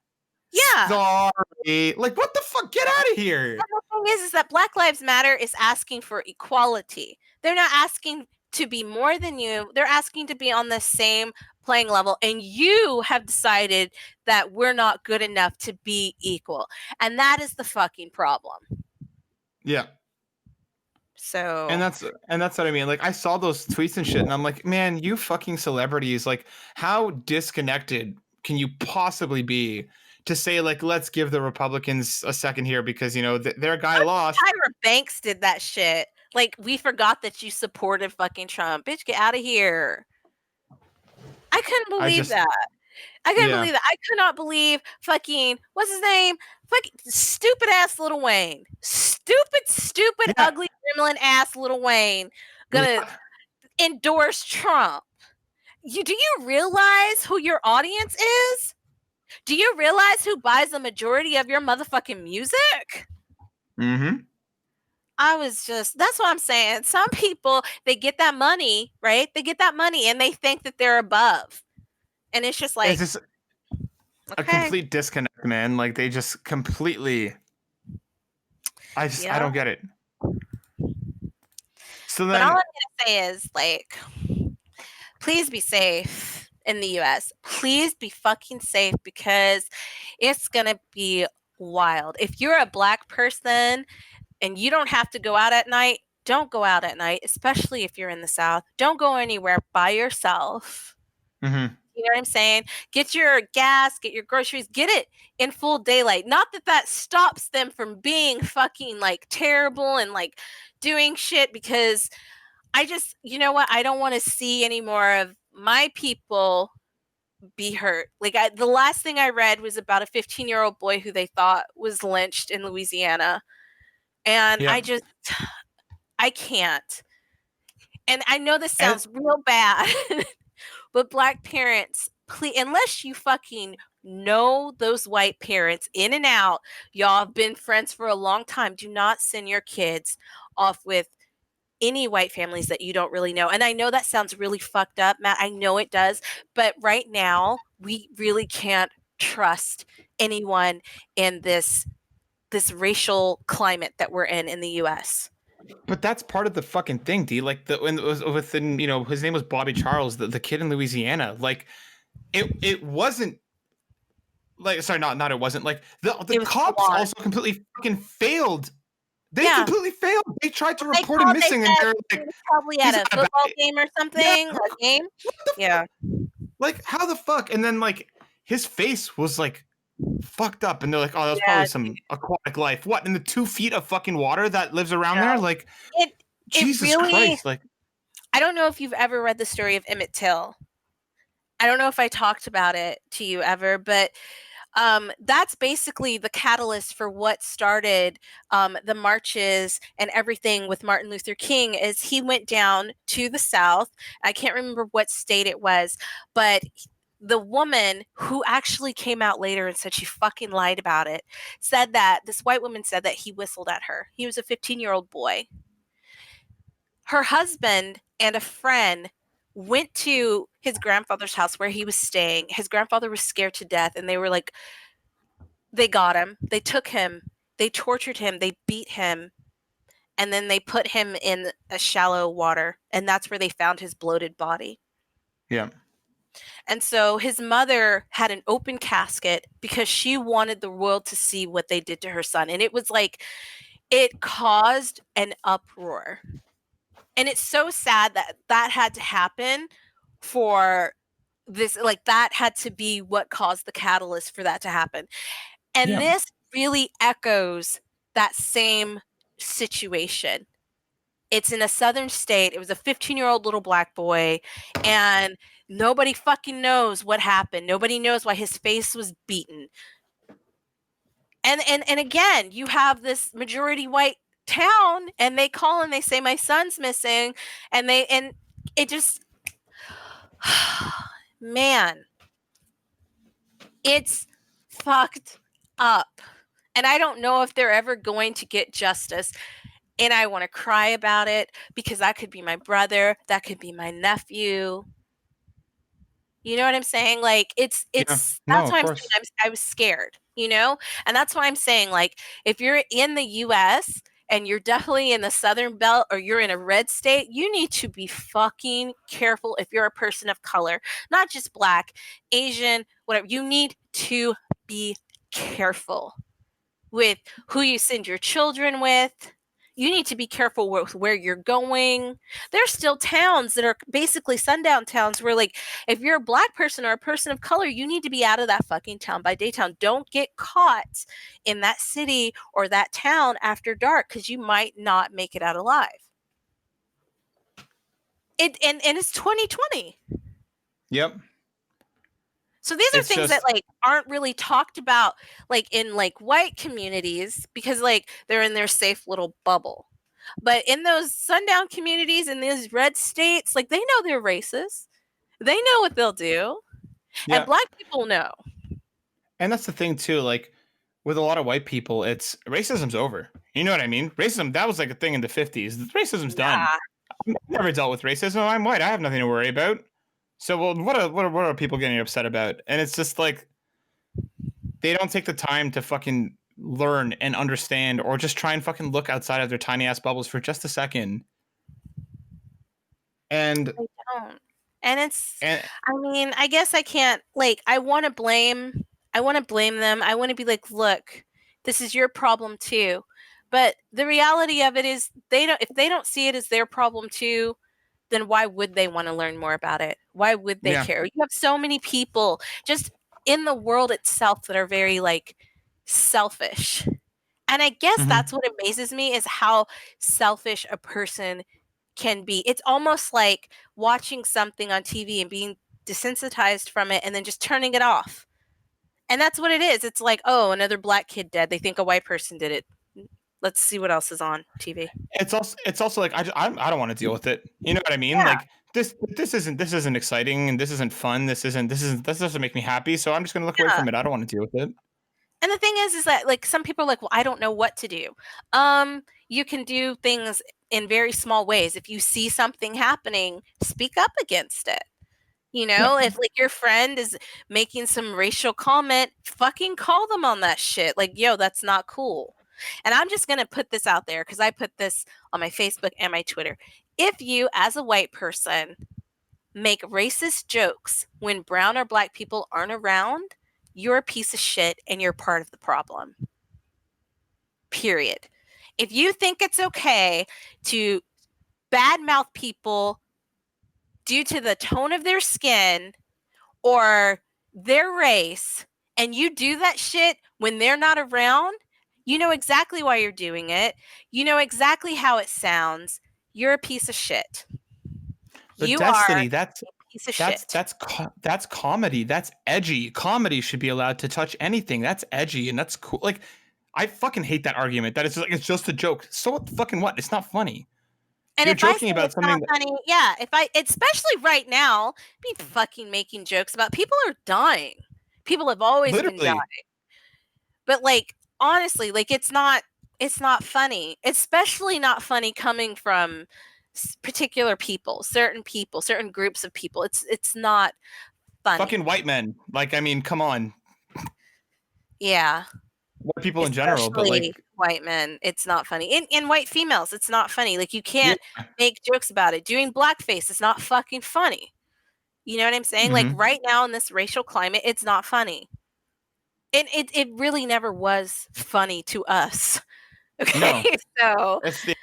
Yeah. Sorry. Like what the fuck? Get out of here. The thing is that Black Lives Matter is asking for equality. They're not asking to be more than you. They're asking to be on the same playing level. And you have decided that we're not good enough to be equal. And that is the fucking problem. Yeah. And So, that's what I mean. Like I saw those tweets and shit, and I'm like, man, you fucking celebrities, like, how disconnected can you possibly be to say like, let's give the Republicans a second here because their guy lost. Tyra Banks did that shit. Like, we forgot that you supported fucking Trump. Bitch, get out of here. I couldn't I believe just that. I couldn't yeah believe that. I could not believe fucking what's his name? Fucking stupid ass Little Wayne. Stupid, yeah ugly, gremlin ass Little Wayne gonna yeah. endorse Trump. Do you realize who your audience is? Do you realize who buys the majority of your motherfucking music? Mm-hmm. That's what I'm saying. Some people, they get that money, right? They get that money and they think that they're above. And it's just It's like, just a okay, complete disconnect, man. Like they just completely. I yeah. don't get it. So But all I'm then, gonna say is like, please be safe in the US. Please be fucking safe because it's gonna be wild. If you're a black person and you don't have to go out at night, don't go out at night, especially if you're in the South. Don't go anywhere by yourself. mm-hmm. You know what I'm saying? Get your gas, get your groceries, get it in full daylight. Not that that stops them from being fucking like terrible and like doing shit because I just, you know what? I don't want to see any more of my people be hurt. Like the last thing I read was about a 15-year-old boy who they thought was lynched in Louisiana. And Yeah. I can't. And I know this And sounds real bad, but black parents, please, unless you fucking know those white parents in and out, y'all have been friends for a long time, do not send your kids off with any white families that you don't really know. And I know that sounds really fucked up, Matt. I know it does. But right now, we really can't trust anyone in this racial climate that we're in the US. But that's part of the fucking thing, D. Like when it was within, his name was Bobby Charles, the kid in Louisiana. Like it wasn't like sorry, not it wasn't like the It was full cops on. also completely fucking failed. They Yeah. completely failed. They tried to They report him called, they missing, and said they're he like, was probably at he's a not a football bad. game or Yeah, something. A game. what the Yeah. like how the fuck? And then like his face was like fucked up, and they're like, oh, that was probably Yeah. some aquatic life. What in the 2 feet of fucking water that lives around there? Like It Jesus really, Christ, like. I don't know if you've ever read the story of Emmett Till. I don't know if I talked about it to you ever, but that's basically the catalyst for what started the marches and everything with Martin Luther King is he went down to the South. I can't remember what state it was, but the woman who actually came out later and said she fucking lied about it this white woman said that he whistled at her. He was a 15-year-old boy. her husband and a friend went to his grandfather's house where he was staying. His grandfather was scared to death, and they were like, they got him, they took him, they tortured him, they beat him, and then they put him in a shallow water, and that's where they found his bloated body. Yeah. And so his mother had an open casket because she wanted the world to see what they did to her son. And it was like, it caused an uproar. And it's so sad that that had to happen for this, like, that had to be what caused the catalyst for that to happen. And Yeah. this really echoes that same situation. It's in a southern state. It was a 15-year-old little black boy, and nobody fucking knows what happened. Nobody knows why his face was beaten. And again, you have this majority white town, and they call and they say my son's missing, and it just man, it's fucked up. And I don't know if they're ever going to get justice. And I want to cry about it because that could be my brother, that could be my nephew. You know what I'm saying? Like it's Yeah. No, that's of why I'm saying course. I was scared, you know? And that's why I'm saying, like, if you're in the US and you're definitely in the southern belt or you're in a red state, you need to be fucking careful if you're a person of color, not just black, Asian, whatever. You need to be careful with who you send your children with. You need to be careful with where you're going. There's still towns that are basically sundown towns where, like, if you're a black person or a person of color, you need to be out of that fucking town by daytime. Don't get caught in that city or that town after dark because you might not make it out alive. And it's 2020. Yep. So these are It's things that, just, like, aren't really talked about, like, in, like, white communities because, like, they're in their safe little bubble. But in those sundown communities in these red states, like, they know they're racist. They know what they'll do. And yeah. black people know. And that's the thing too, like with a lot of white people, it's racism's over. You know what I mean? Racism, that was like a thing in the 50s. Racism's done. Nah. I've never dealt with racism. I'm white. I have nothing to worry about. So, well, what are people getting upset about? And it's just like they don't take the time to fucking learn and understand or just try and fucking look outside of their tiny ass bubbles for just a second. And They don't. And it's, and I mean, I guess I can't, like, I want to blame them. I want to be like, look, this is your problem too. But the reality of it is if they don't see it as their problem too, then why would they want to learn more about it? Why would they yeah. care? You have so many people just in the world itself that are very, like, selfish. And I guess Mm-hmm. that's what amazes me is how selfish a person can be. It's almost like watching something on TV and being desensitized from it and then just turning it off. And that's what it is. It's like, oh, another black kid dead. They think a white person did it. Let's see what else is on TV. It's also like I don't want to deal with it. You know what I mean? Yeah. Like this isn't exciting and this isn't fun. This doesn't make me happy. So I'm just gonna look away Yeah. from it. I don't want to deal with it. And the thing is that, like, some people are like, well, I don't know what to do. You can do things in very small ways. If you see something happening, speak up against it. You Yeah. know, if, like, your friend is making some racial comment, fucking call them on that shit. Like, yo, that's not cool. And I'm just going to put this out there because I put this on my Facebook and my Twitter. If you, as a white person, make racist jokes when brown or black people aren't around, you're a piece of shit and you're part of the problem. Period. If you think it's okay to badmouth people due to the tone of their skin or their race, and you do that shit when they're not around, you know exactly why you're doing it. You know exactly how it sounds. You're a piece of shit. But You are Destiny, a piece of shit. that's comedy. That's edgy. Comedy should be allowed to touch anything. That's edgy and that's cool. Like I fucking hate that argument. That it's just a joke. So what? Fucking what? It's not funny. And You're if I joking say about it's not something that funny, yeah, if I, especially right now, be fucking making jokes about people are dying. People have always been dying. literally. But, like, honestly, like, it's not funny. Especially not funny coming from particular people, certain groups of people. It's not funny. Fucking white men. Like, I mean, come on. Yeah. White people in general, but Especially like, white men, it's not funny. And white females, it's not funny. Like, you yeah. can't make jokes about it. Doing blackface is not fucking funny. You know what I'm saying? Like, Mm-hmm. right now in this racial climate, it's not funny. And it really never was funny to us. No, Okay, so it's the.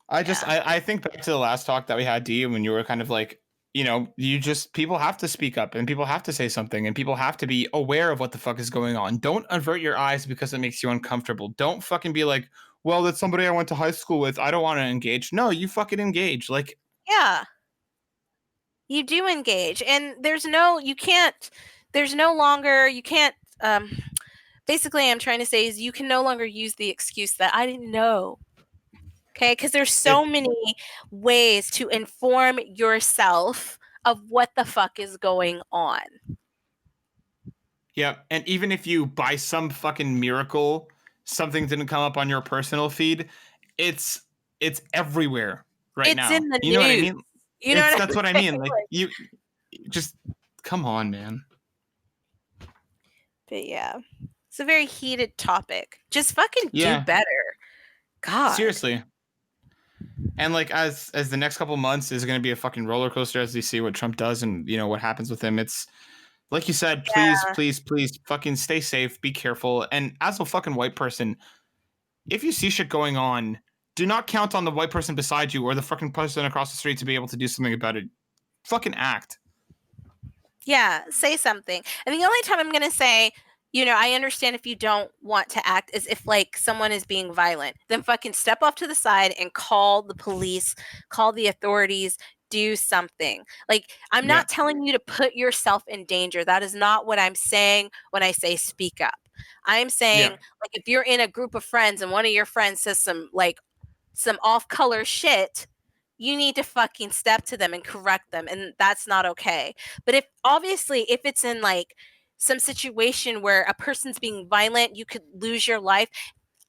I just yeah. I think back to the last talk that we had, D, when you were kind of like, you just people have to speak up and people have to say something and people have to be aware of what the fuck is going on. Don't avert your eyes because it makes you uncomfortable. Don't fucking be like, well, that's somebody I went to high school with. I don't want to engage. No, you fucking engage. Like, Yeah. You do engage. And there's no longer, you can't, basically I'm trying to say is you can no longer use the excuse that I didn't know. Okay, because there's so it many ways to inform yourself of what the fuck is going on. Yeah, and even if you by some fucking miracle something didn't come up on your personal feed, it's it's everywhere right It's in now. the You know what I news. mean? You know It's what That's I'm what I saying? mean. Like, Like, you just come on, man. but yeah, it's a very heated topic. Just fucking do Yeah, better. God. seriously. And like, as the next couple months is going to be a fucking roller coaster as we see what Trump does and what happens with him. It's like you said, please, Yeah. please, please, fucking stay safe, be careful. And as a fucking white person, if you see shit going on, do not count on the white person beside you or the fucking person across the street to be able to do something about it. Fucking act. Yeah, say something. And the only time I'm going to say, I understand if you don't want to act is if like someone is being violent. Then fucking step off to the side and call the police, call the authorities, do something. Like, I'm Yeah. not telling you to put yourself in danger. That is not what I'm saying when I say speak up. I'm saying, Yeah. like, if you're in a group of friends and one of your friends says some off color shit, you need to fucking step to them and correct them. And that's not okay. But if it's in like some situation where a person's being violent, you could lose your life.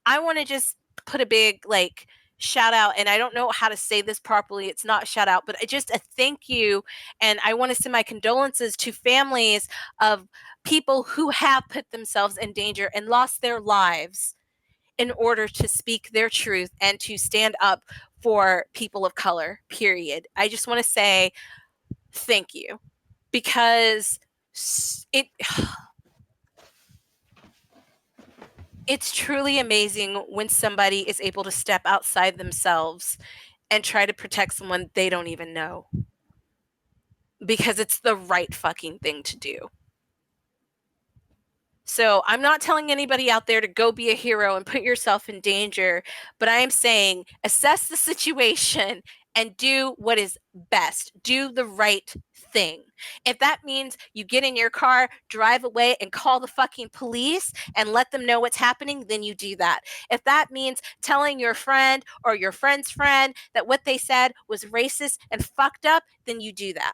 I want to just put a big like shout out, and I don't know how to say this properly. It's not shout out, but just a thank you. And I want to send my condolences to families of people who have put themselves in danger and lost their lives in order to speak their truth and to stand up for people of color, period. I just want to say thank you because it it's truly amazing when somebody is able to step outside themselves and try to protect someone they don't even know, because it's the right fucking thing to do. So I'm not telling anybody out there to go be a hero and put yourself in danger, but I am saying assess the situation and do what is best. Do the right thing. If that means you get in your car, drive away, and call the fucking police and let them know what's happening, then you do that. If that means telling your friend or your friend's friend that what they said was racist and fucked up, then you do that.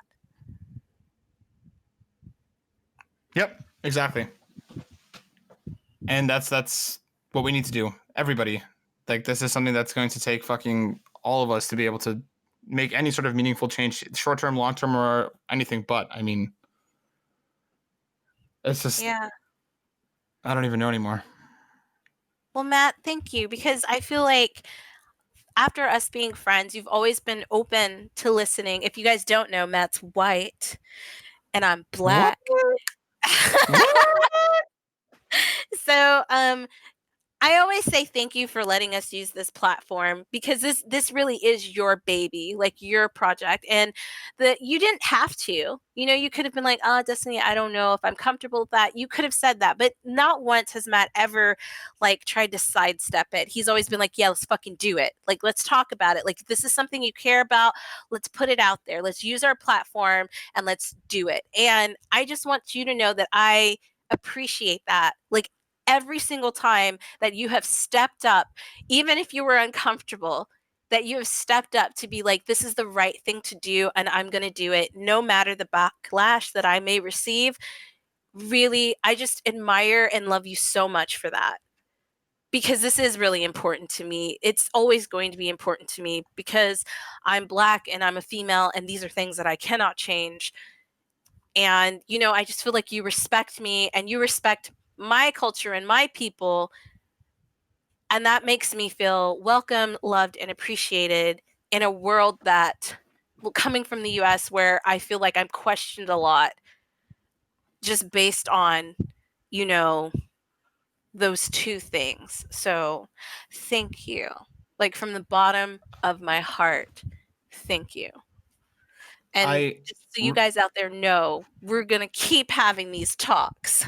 Yep. Exactly. And that's what we need to do. Everybody. Like, this is something that's going to take fucking all of us to be able to make any sort of meaningful change, short term, long term, or anything. But I mean, it's just Yeah. I don't even know anymore. Well, Matt, thank you, because I feel like after us being friends, you've always been open to listening. If you guys don't know, Matt's white and I'm What? black. What? So, I always say thank you for letting us use this platform, because this really is your baby, like your project, and that you didn't have to. You could have been like, "Oh, Destiny, I don't know if I'm comfortable with that." You could have said that, but not once has Matt ever like tried to sidestep it. He's always been like, "Yeah, let's fucking do it. Like, let's talk about it. Like, this is something you care about. Let's put it out there. Let's use our platform and let's do it." And I just want you to know that I appreciate that. Like, every single time that you have stepped up, even if you were uncomfortable, that you have stepped up to be like, this is the right thing to do, and I'm going to do it, no matter the backlash that I may receive. Really, I just admire and love you so much for that. because this is really important to me. It's always going to be important to me because I'm Black and I'm a female, and these are things that I cannot change. And, I just feel like you respect me and you respect my culture and my people. And that makes me feel welcome, loved, and appreciated in a world that, coming from the US, where I feel like I'm questioned a lot just based on, those two things. So thank you. Like from the bottom of my heart, thank you. And I just so you guys out there know, we're going to keep having these talks.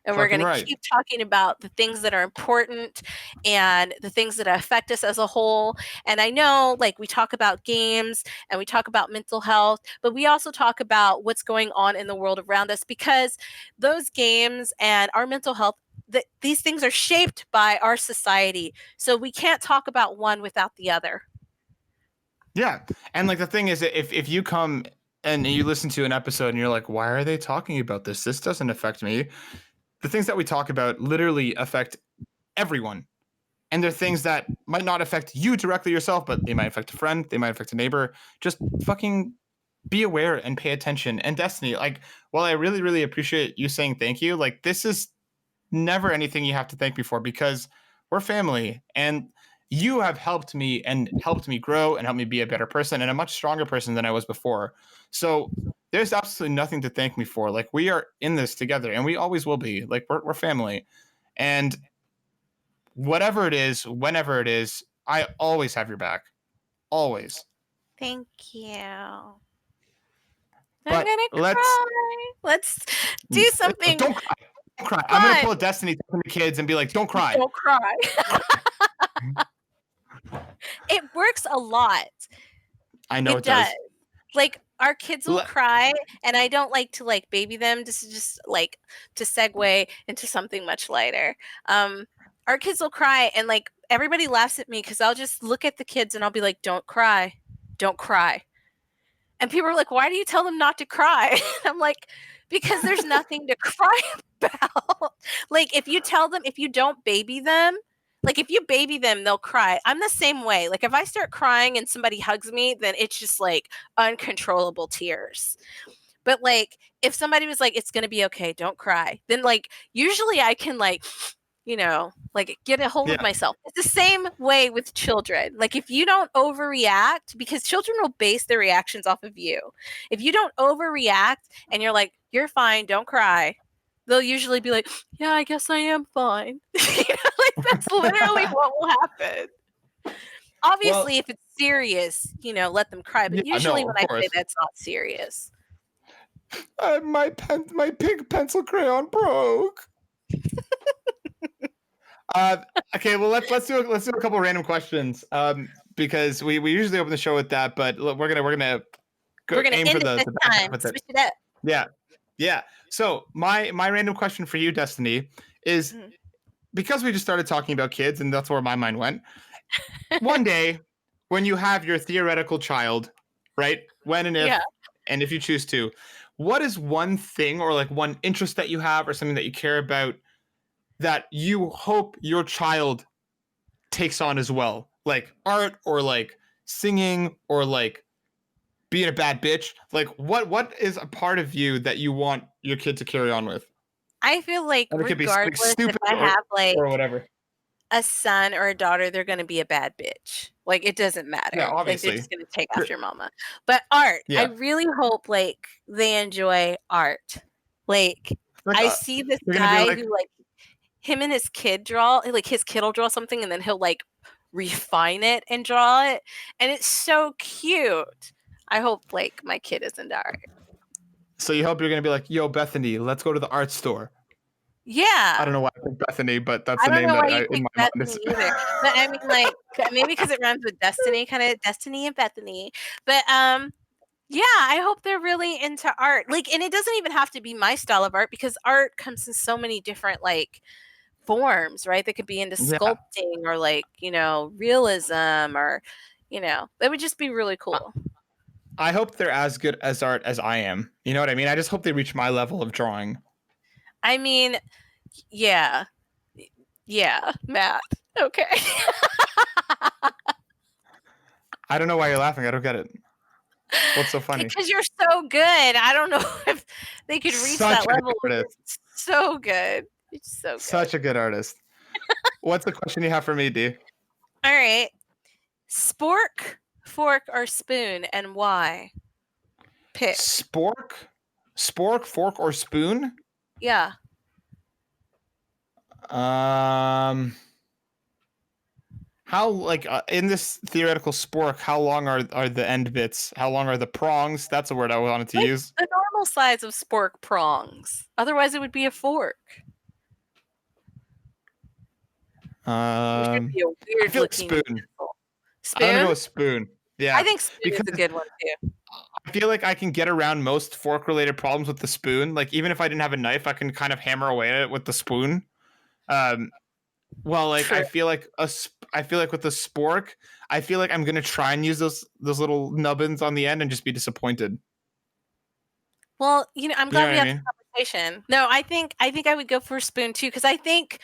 And we're fucking going to right. keep talking about the things that are important and the things that affect us as a whole. And I know, like, we talk about games and we talk about mental health, but we also talk about what's going on in the world around us, because those games and our mental health, these things are shaped by our society. So we can't talk about one without the other. Yeah. And like the thing is, if you come and you listen to an episode and you're like, why are they talking about this? This doesn't affect me. The things that we talk about literally affect everyone. And they're things that might not affect you directly yourself, but they might affect a friend, they might affect a neighbor. Just fucking be aware and pay attention. And Destinee, like, while I really, really appreciate you saying thank you, like, this is never anything you have to thank me for, because we're family and you have helped me and helped me grow and helped me be a better person and a much stronger person than I was before. So there's absolutely nothing to thank me for. Like, we are in this together and we always will be. Like, we're family. And whatever it is, whenever it is, I always have your back. Always. Thank you. I'm But gonna let's cry. Let's do something don't cry. Don't cry. I'm gonna fun. pull a Destinee to the kids and be like, don't cry. Don't cry. It works a lot. I know it does. does. Like, our kids will cry, and I don't like to like baby them. This is just like to segue into something much lighter. Our kids will cry, and like everybody laughs at me because I'll just look at the kids and I'll be like, "Don't cry, don't cry." And people are like, "Why do you tell them not to cry?" I'm like, "Because there's nothing to cry about." Like, if you tell them, if you don't baby them, like if you baby them, they'll cry. I'm the same way. Like, if I start crying and somebody hugs me, then it's just like uncontrollable tears. But like, if somebody was like, "It's gonna be okay, don't cry," then like usually I can like, like get a hold of myself. It's the same way with children. Like, if you don't overreact, because children will base their reactions off of you. If you don't overreact and you're like, "You're fine, don't cry," they'll usually be like, "Yeah, I guess I am fine." Like, that's literally what will happen. Obviously, if it's serious, let them cry. But usually when I say that's not serious. My pink pencil crayon broke. Okay, well let's do a couple of random questions. Because we usually open the show with that, but we're gonna aim end for it this time. Switch it up. Yeah. So my random question for you, Destinee, is because we just started talking about kids, and that's where my mind went. One day, when you have your theoretical child, right? When and if, and if you choose to, what is one thing or like one interest that you have or something that you care about that you hope your child takes on as well? Like art or like singing or like being a bad bitch? Like what is a part of you that you want your kid to carry on with? I feel like And it could be like regardless if stupid I have like or whatever. a son or a daughter, they're going to be a bad bitch. Like, it doesn't Yeah, matter. Like, they're obviously. just going to take after mama. But art, I really hope like they enjoy art. Like, I see this guy who like him and his kid draw, like his kid will draw something and then he'll like refine it and draw it. And it's so cute. I hope like my kid is into art. So you hope you're going to be like, yo, Bethany, let's go to the art store. Yeah. I don't know why I think Bethany, but that's I the don't name know that why you in picked my mind Bethany is. either. But I mean, like, maybe because it rhymes with destiny, kind of Destinee and Bethany. But yeah, I hope they're really into art. Like, and it doesn't even have to be my style of art, because art comes in so many different like forms, right? They could be into sculpting or like, realism, or that would just be really cool. I hope they're as good as art as I am. You know what I mean? I just hope they reach my level of drawing. I mean, yeah, Matt. Okay. I don't know why you're laughing. I don't get it. What's so funny? Because you're so good. I don't know if they could reach Such that a good level. You're artist. so good. You're so good. Such a good artist. What's the question you have for me, D? All right. Spork, fork, or spoon, and why? Pick. Spork, fork, or spoon? Yeah. How like in this theoretical spork? How long are the end bits? How long are the prongs? That's a word I wanted to Like use. the normal size of spork prongs. Otherwise, it would be a fork. It should be a I weird feel like looking spoon. utensil. I'm gonna Spoon? go with spoon. I Yeah, think spoon is because a good one too. I feel like I can get around most fork related problems with the spoon. Like even if I didn't have a knife, I can kind of hammer away at it with the spoon. Um, well, like True. I feel like with the spork, I feel like I'm gonna try and use those little nubbins on the end and just be disappointed. Well, I'm You know glad what we I had this mean? conversation. No, I think I would go for spoon too because I think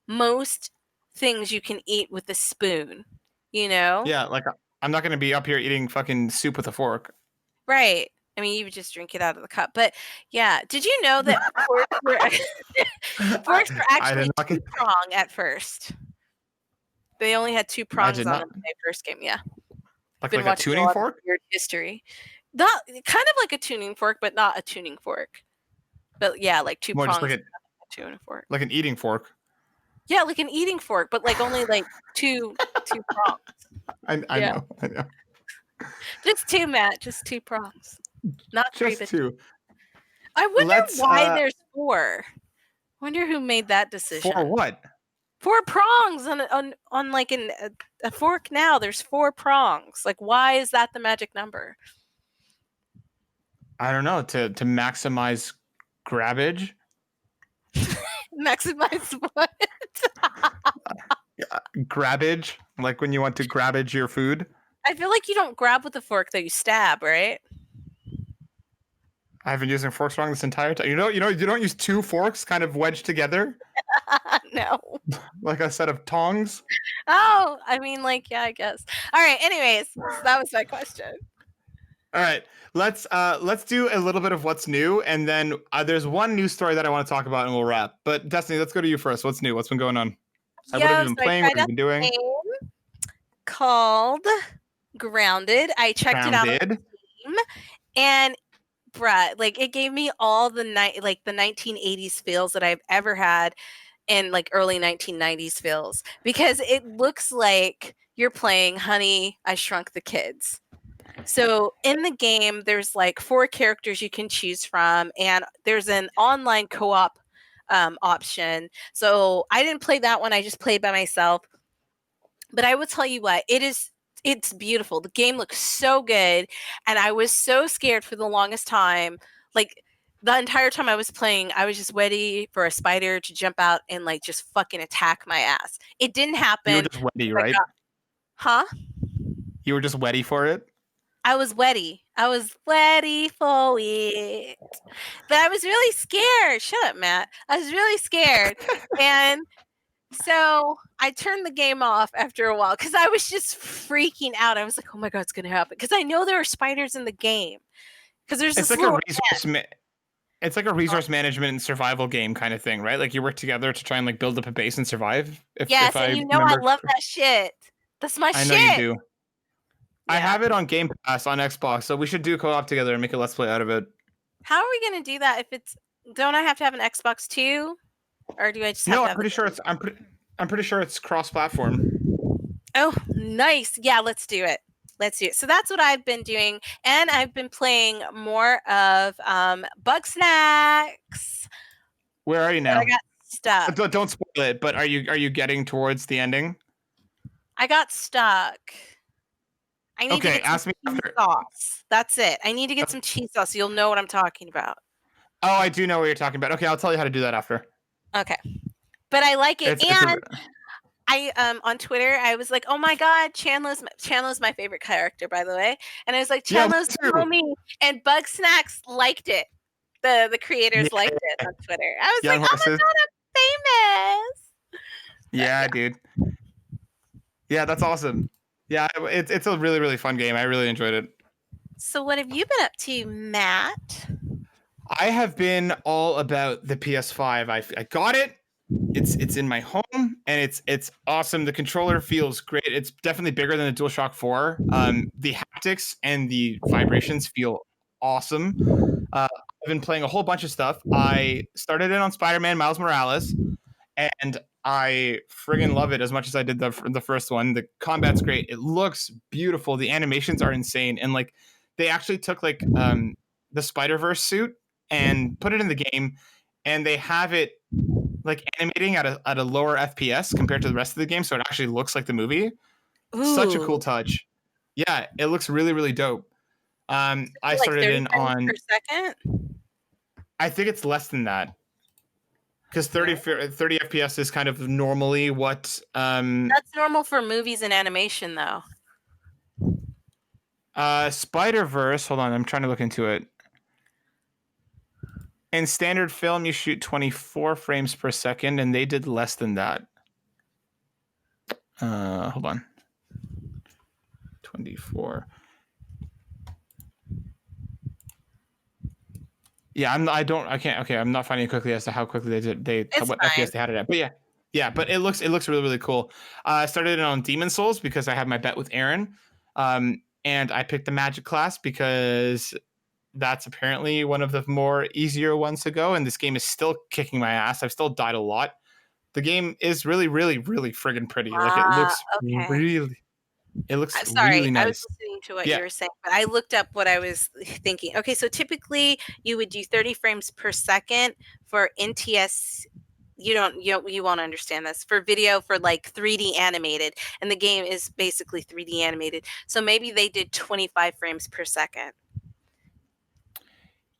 most things you can eat with a spoon. You know? Yeah, like I'm not gonna be up here eating fucking soup with a fork. Right. I mean, you would just drink it out of the cup. But yeah, did you know that forks were forks were I actually did not two get. prong at first? They only had two I prongs did on not them when they first came. Yeah, been like a watching a tuning lot of fork. weird history. Not kind of like a tuning fork, but not a tuning fork. But yeah, like two More just prongs, a tuning fork. like an eating fork. Yeah, like an eating fork, but like only like two prongs. I Yeah, know, I know. just two, Matt. Just two prongs, not three, Just but two. two. I wonder Let's why there's four. Wonder who made that for decision. what? Four prongs on like a fork now. There's four prongs. Like, why is that the magic number? I don't know, to maximize grabbage. Maximize what? Grabbage, like when you want to grabbage your food. I feel like you don't grab with a fork, though you stab, right? I've been using forks wrong this entire time. You don't use two forks kind of wedged together No. like a set of tongs. Oh, I mean, like, yeah, I guess. All right. Anyways, so that was my question. All right, let's do a little bit of what's new, and then there's one news story that I want to talk about, and we'll wrap. But Destiny, let's go to you first. What's new? What's been going on? What have Yo, you so been I playing? What tried have you out been the doing? game called Grounded. I checked it out on Grounded. Steam, and bruh, like it gave me all the the 1980s feels that I've ever had and like early 1990s feels because it looks like you're playing Honey, I Shrunk the Kids. So in the game, there's like four characters you can choose from, and there's an online co-op option. So I didn't play that one; I just played by myself. But I will tell you what, it's beautiful. The game looks so good, and I was so scared for the longest time. Like the entire time I was playing, I was just ready for a spider to jump out and like just fucking attack my ass. It didn't You were happen. just wetty, I right? got, huh? You were just wetty for it. I was wetty. I was wetty for it. But I was really scared. Shut up, Matt. I was really scared. And so I turned the game off after a while because I was just freaking out. I was like, oh my God, it's going to happen. Because I know there are spiders in the game. Because there's It's this like a little resource. It's like a ant. resource management and survival game kind of thing, right? Like you work together to try and like build up a base and survive. If Yes, and I you know I remember, love that shit. That's my I know you shit. do. I Yeah. have it on Game Pass on Xbox, so we should do co-op together and make a let's play out of it. How are we going to do that if it's. Don't I have to have an Xbox too? Or do I just have No, to I'm have. pretty sure it's I'm pretty sure it's cross-platform. Oh, nice. Yeah, let's do it. Let's do it. So that's what I've been doing. And I've been playing more of Bug Snacks. Where are you But now? I got stuck. Don't spoil it. But are you getting towards the ending? I got stuck. I need to Okay, get some ask me cheese after. sauce. That's it. I need to get some cheese sauce. You'll know what I'm talking about. Oh, I do know what you're talking about. Okay, I'll tell you how to do that after. Okay. But I like it. It's a, And I on Twitter I was like, "Oh my god, Chandler's my favorite character, by the way." And I was like, yeah, me "Chandler's too. me." And Bug Snacks liked it. The creators Yeah, liked it on Twitter. I was young like, "Oh my horses. god, I'm famous." But Yeah, yeah. dude. Yeah, that's awesome. Yeah, it's a really, really fun game. I really enjoyed it. So what have you been up to, Matt? I have been all about the PS5. I got it. It's in my home and it's awesome. The controller feels great. It's definitely bigger than the DualShock 4. The haptics and the vibrations feel awesome. I've been playing a whole bunch of stuff. I started in on Spider-Man Miles Morales, and I friggin' love it as much as I did the first one. The combat's great. It looks beautiful. The animations are insane, and like they actually took like the Spider-Verse suit and put it in the game, and they have it like animating at a lower FPS compared to the rest of the game, so it actually looks like the movie. Such a cool Ooh, touch. Yeah, it looks really, really dope. I like started 30 in frames per on. second? I think it's less than that because 30 FPS is kind of normally what That's normal for movies and animation, though. Spider Verse. Hold on, I'm trying to look into it. In standard film, you shoot 24 frames per second, and they did less than that. Hold on. 24. Yeah, I can't. Okay, I'm not finding it quickly as to how quickly It's what fine. FPS they had it at. But yeah. But it looks really, really cool. I started it on Demon Souls because I had my bet with Aaron, and I picked the Magic class because that's apparently one of the more easier ones to go. And this game is still kicking my ass. I've still died a lot. The game is really, really, really friggin' pretty. Like Okay. it looks I'm sorry. really I was nice. listening to what Yeah, you were saying, but I looked up what I was thinking. Okay, so typically you would do 30 frames per second for NTS. You won't understand this for video for like 3D animated, and the game is basically 3D animated. So maybe they did 25 frames per second.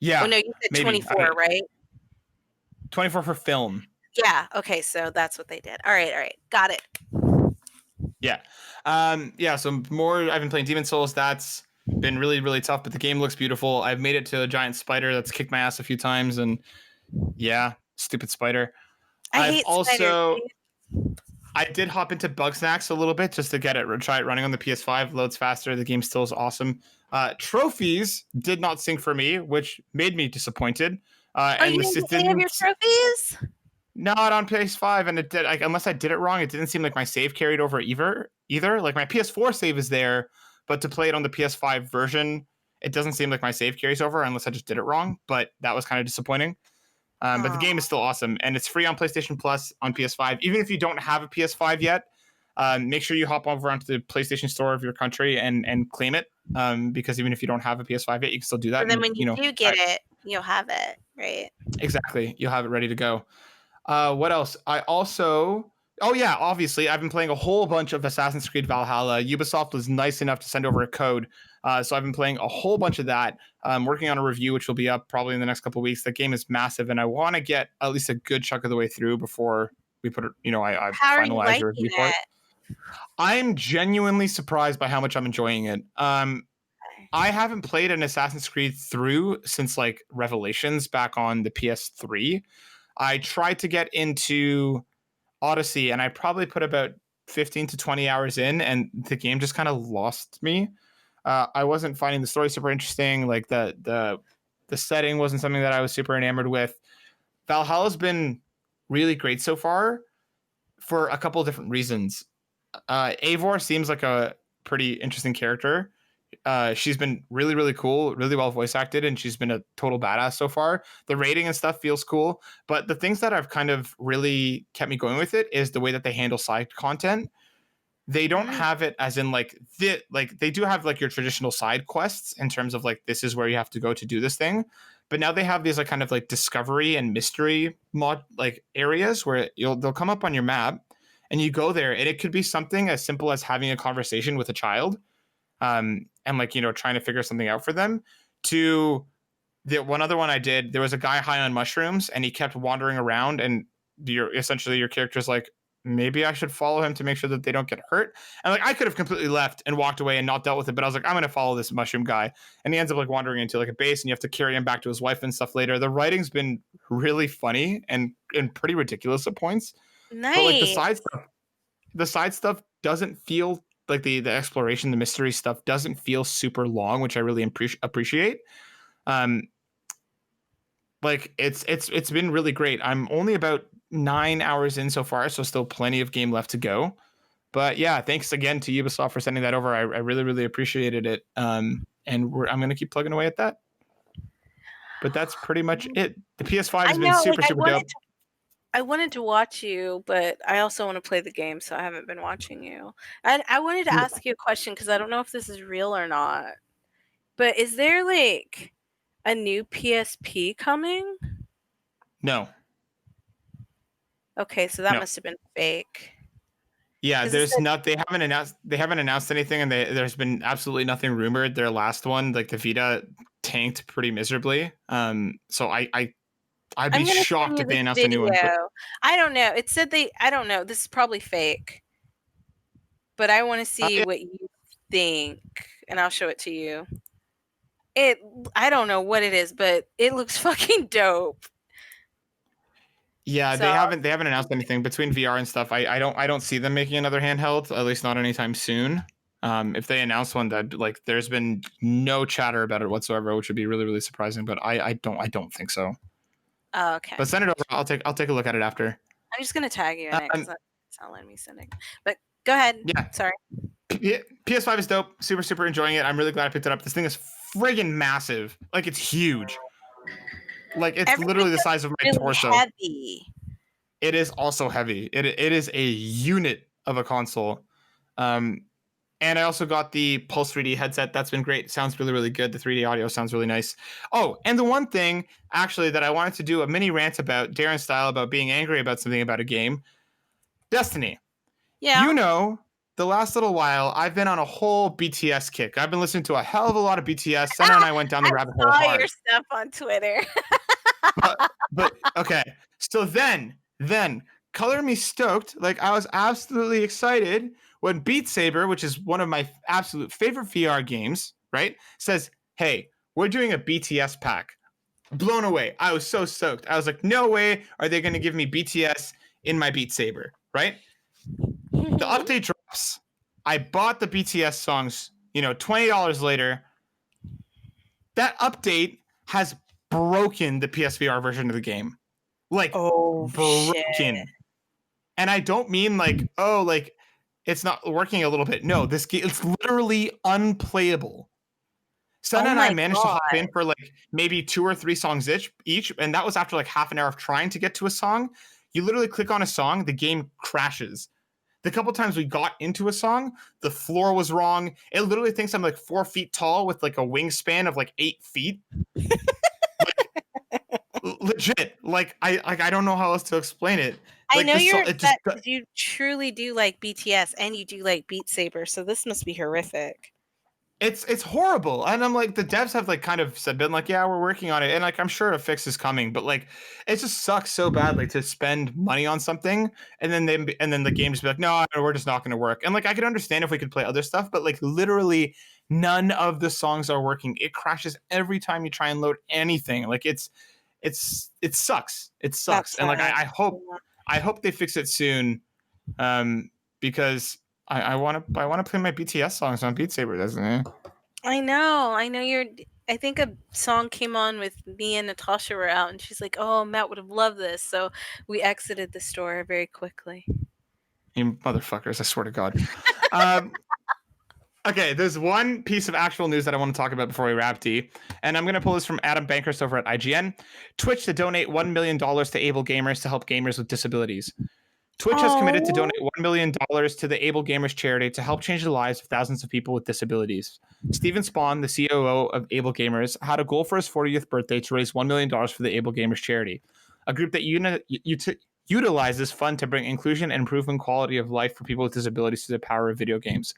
Oh yeah, no, you said maybe I don't 24, know. right? 24 for film. Yeah. Okay, so that's what they did. All right, got it. Yeah. Yeah, so more I've been playing Demon Souls. That's been really, really tough, but the game looks beautiful. I've made it to a giant spider that's kicked my ass a few times, and yeah, stupid spider. I I've hate spiders, also dude. I did hop into Bugsnax a little bit just to get it try it running on the PS5. Loads faster. The game still is awesome. Trophies did not sync for me, which made me disappointed. Oh, you And didn't this it get any of your didn't trophies? not on PS5, and it did like unless I did it wrong, it didn't seem like my save carried over either. Like my PS4 save is there, but to play it on the PS5 version, it doesn't seem like my save carries over unless I just did it wrong. But that was kind of disappointing. But the game is Oh. still awesome, and it's free on PlayStation Plus on PS5. Even if you don't have a PS5 yet, make sure you hop over onto the PlayStation Store of your country and claim it. Because even if you don't have a PS5 yet, you can still do So that. then And when you do get it, you'll have it, right? exactly, you'll have it ready to go. What else? Oh yeah, obviously, I've been playing a whole bunch of Assassin's Creed Valhalla. Ubisoft was nice enough to send over a code, so I've been playing a whole bunch of that. I'm working on a review, which will be up probably in the next couple of weeks. The game is massive, and I want to get at least a good chunk of the way through before we put it. I How are you finalize a liking review for it. it? I'm genuinely surprised by how much I'm enjoying it. I haven't played an Assassin's Creed through since like Revelations back on the PS3. I tried to get into Odyssey, and I probably put about 15 to 20 hours in, and the game just kind of lost me. I wasn't finding the story super interesting. Like the setting wasn't something that I was super enamored with. Valhalla's been really great so far for a couple of different reasons. Eivor seems like a pretty interesting character. She's been really, really cool, really well voice acted, and she's been a total badass so far. The rating and stuff feels cool, but the things that have kind of really kept me going with it is the way that they handle side content. They don't Mm, have it as in like they do have like your traditional side quests in terms of like this is where you have to go to do this thing, but now they have these like kind of like discovery and mystery mod like areas where they'll come up on your map, and you go there, and it could be something as simple as having a conversation with a child, and like trying to figure something out for them. To the one other one I did, there was a guy high on mushrooms, and he kept wandering around, and your character's like, maybe I should follow him to make sure that they don't get hurt. And like I could have completely left and walked away and not dealt with it, but I was like, I'm gonna follow this mushroom guy, and he ends up like wandering into like a base, and you have to carry him back to his wife and stuff later. The writing's been really funny and pretty ridiculous at points, but like the nice. side stuff. the side stuff doesn't feel like the exploration, the mystery stuff doesn't feel super long, which I really appreciate. Um, like it's been really great. I'm only about 9 hours in so far, so still plenty of game left to go. But yeah, thanks again to Ubisoft for sending that over. I really, really appreciated it. And I'm gonna keep plugging away at that. But that's pretty much it. The PS5 I has been know, like super, super dope. I wanted to watch you, but I also want to play the game, so I haven't been watching you. And I wanted to ask you a question because I don't know if this is real or not. But is there like a new PSP coming? No, Okay, so that no. must have been fake. Yeah, Because it there's said, not. They haven't announced anything, and there's been absolutely nothing rumored. Their last one, like the Vita, tanked pretty miserably. So I'd be I'm gonna send shocked you if they this announced a new one. But video. I don't know. It said I don't know. This is probably fake, but I want to see yeah, what you think, and I'll show it to you. It, I don't know what it is, but it looks fucking dope. yeah, So they haven't announced anything between VR and stuff. I don't see them making another handheld, at least not anytime soon. If they announce one, that like there's been no chatter about it whatsoever, which would be really, really surprising. But I don't think so. oh, okay. But send it over. I'll take a look at it after. I'm just gonna tag you in it because Um, it's not letting me send it. But go ahead. yeah, Sorry. PS5 is dope. Super, super enjoying it. I'm really glad I picked it up. This thing is friggin' massive. Like it's huge. Like it's Everything literally the is size of my really torso. heavy. It is also heavy. It is a unit of a console. Um, and I also got the Pulse 3D headset. That's been great. It sounds really, really good. The 3D audio sounds really nice. Oh, and the one thing actually that I wanted to do a mini rant about, Darren style, about being angry about something about a game, Destiny. Yeah. You know, the last little while, I've been on a whole BTS kick. I've been listening to a hell of a lot of BTS. Senna and I went down the I rabbit hole saw your hard. stuff on Twitter. But okay. So then color me stoked. Like I was absolutely excited when Beat Saber, which is one of my absolute favorite VR games, right, says, "Hey, we're doing a BTS pack." Blown away. I was so stoked. I was like, "No way are they going to give me BTS in my Beat Saber?" Right? The update drops. I bought the BTS songs, $20 later. That update has broken the PSVR version of the game. Like Oh shit. broken. And I don't mean like, oh, like it's not working a little bit. No, this game it's literally unplayable. Senna Oh and I my managed to god. hop in for like maybe 2 or 3 songs each, and that was after like half an hour of trying to get to a song. You literally click on a song, the game crashes. The couple times we got into a song, the floor was wrong. It literally thinks I'm like 4 feet tall with like a wingspan of like 8 feet. Like legit. Like I don't know how else to explain it. I Like know this song, you're it just that you truly do like BTS and you do like Beat Saber, so this must be horrific. it's horrible. And I'm like, the devs have like kind of said, been like, yeah, we're working on it, and like I'm sure a fix is coming, but like it just sucks so badly to spend money on something and then the game just be like, no, we're just not going to work. And like I could understand if we could play other stuff, but like literally none of the songs are working. It crashes every time you try and load anything. Like it sucks. It sucks. That's And like sad. I hope they fix it soon. Because I want to play my BTS songs on Beat Saber, doesn't it? I know. I know you're. I think a song came on with me and Natasha were out, and she's like, "Oh, Matt would have loved this." So we exited the store very quickly. You motherfuckers! I swear to God. Um, okay, there's one piece of actual news that I want to talk about before we wrap, D, and I'm going to pull this from Adam Bankhurst over at IGN. Twitch to donate $1 million to able gamers to help gamers with disabilities. Twitch has committed to Oh, donate $1 million to the Able Gamers charity to help change the lives of thousands of people with disabilities. Steven Spahn, the COO of Able Gamers, had a goal for his 40th birthday to raise $1 million for the Able Gamers charity, a group that utilizes fund to bring inclusion and improvement quality of life for people with disabilities through the power of video games.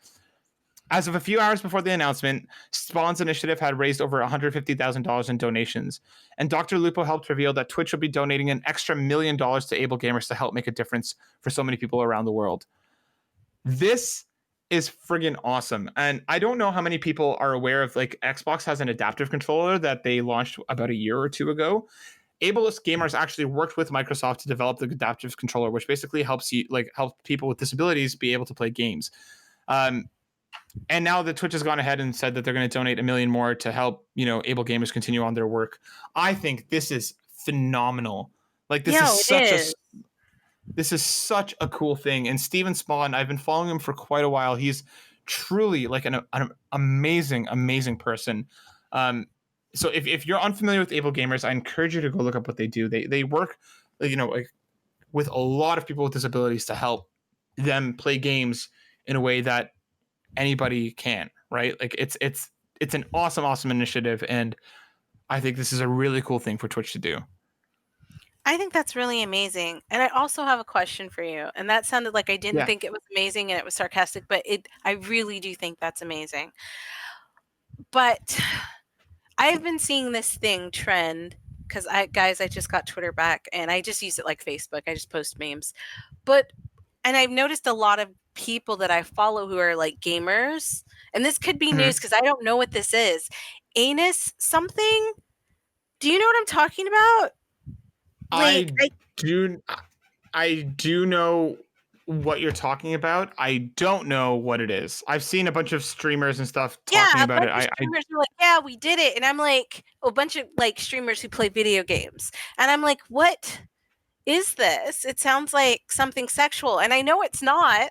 As of a few hours before the announcement, Spawn's initiative had raised over $150,000 in donations, and Dr. Lupo helped reveal that Twitch will be donating an extra $1 million to Able Gamers to help make a difference for so many people around the world. This is friggin' awesome. And I don't know how many people are aware of, like, Xbox has an adaptive controller that they launched about a year or two ago. ableist gamers actually worked with Microsoft to develop the adaptive controller, which basically helps people with disabilities be able to play games. And now the Twitch has gone ahead and said that they're going to donate $1 million more to help, able gamers continue on their work. I think this is phenomenal. Like this is such a cool thing. And Steven Spawn, I've been following him for quite a while. He's truly like an amazing, amazing person. So if you're unfamiliar with able gamers, I encourage you to go look up what they do. They work, like with a lot of people with disabilities to help them play games in a way that anybody can, right? Like it's an awesome initiative, and I think this is a really cool thing for Twitch to do. I think that's really amazing. And I also have a question for you. And that sounded like I didn't think it was amazing and it was sarcastic, but I really do think that's amazing. But I've been seeing this thing trend because I just got Twitter back and I just use it like Facebook. I just post memes. And I've noticed a lot of people that I follow who are like gamers, and this could be news because I don't know what this is. Anus something? Do you know what I'm talking about? Like, I do know what you're talking about. I don't know what it is. I've seen a bunch of streamers and stuff talking about it. Streamers are like, yeah, we did it. And I'm like, a bunch of like streamers who play video games. And I'm like, what is this? It sounds like something sexual. And I know it's not.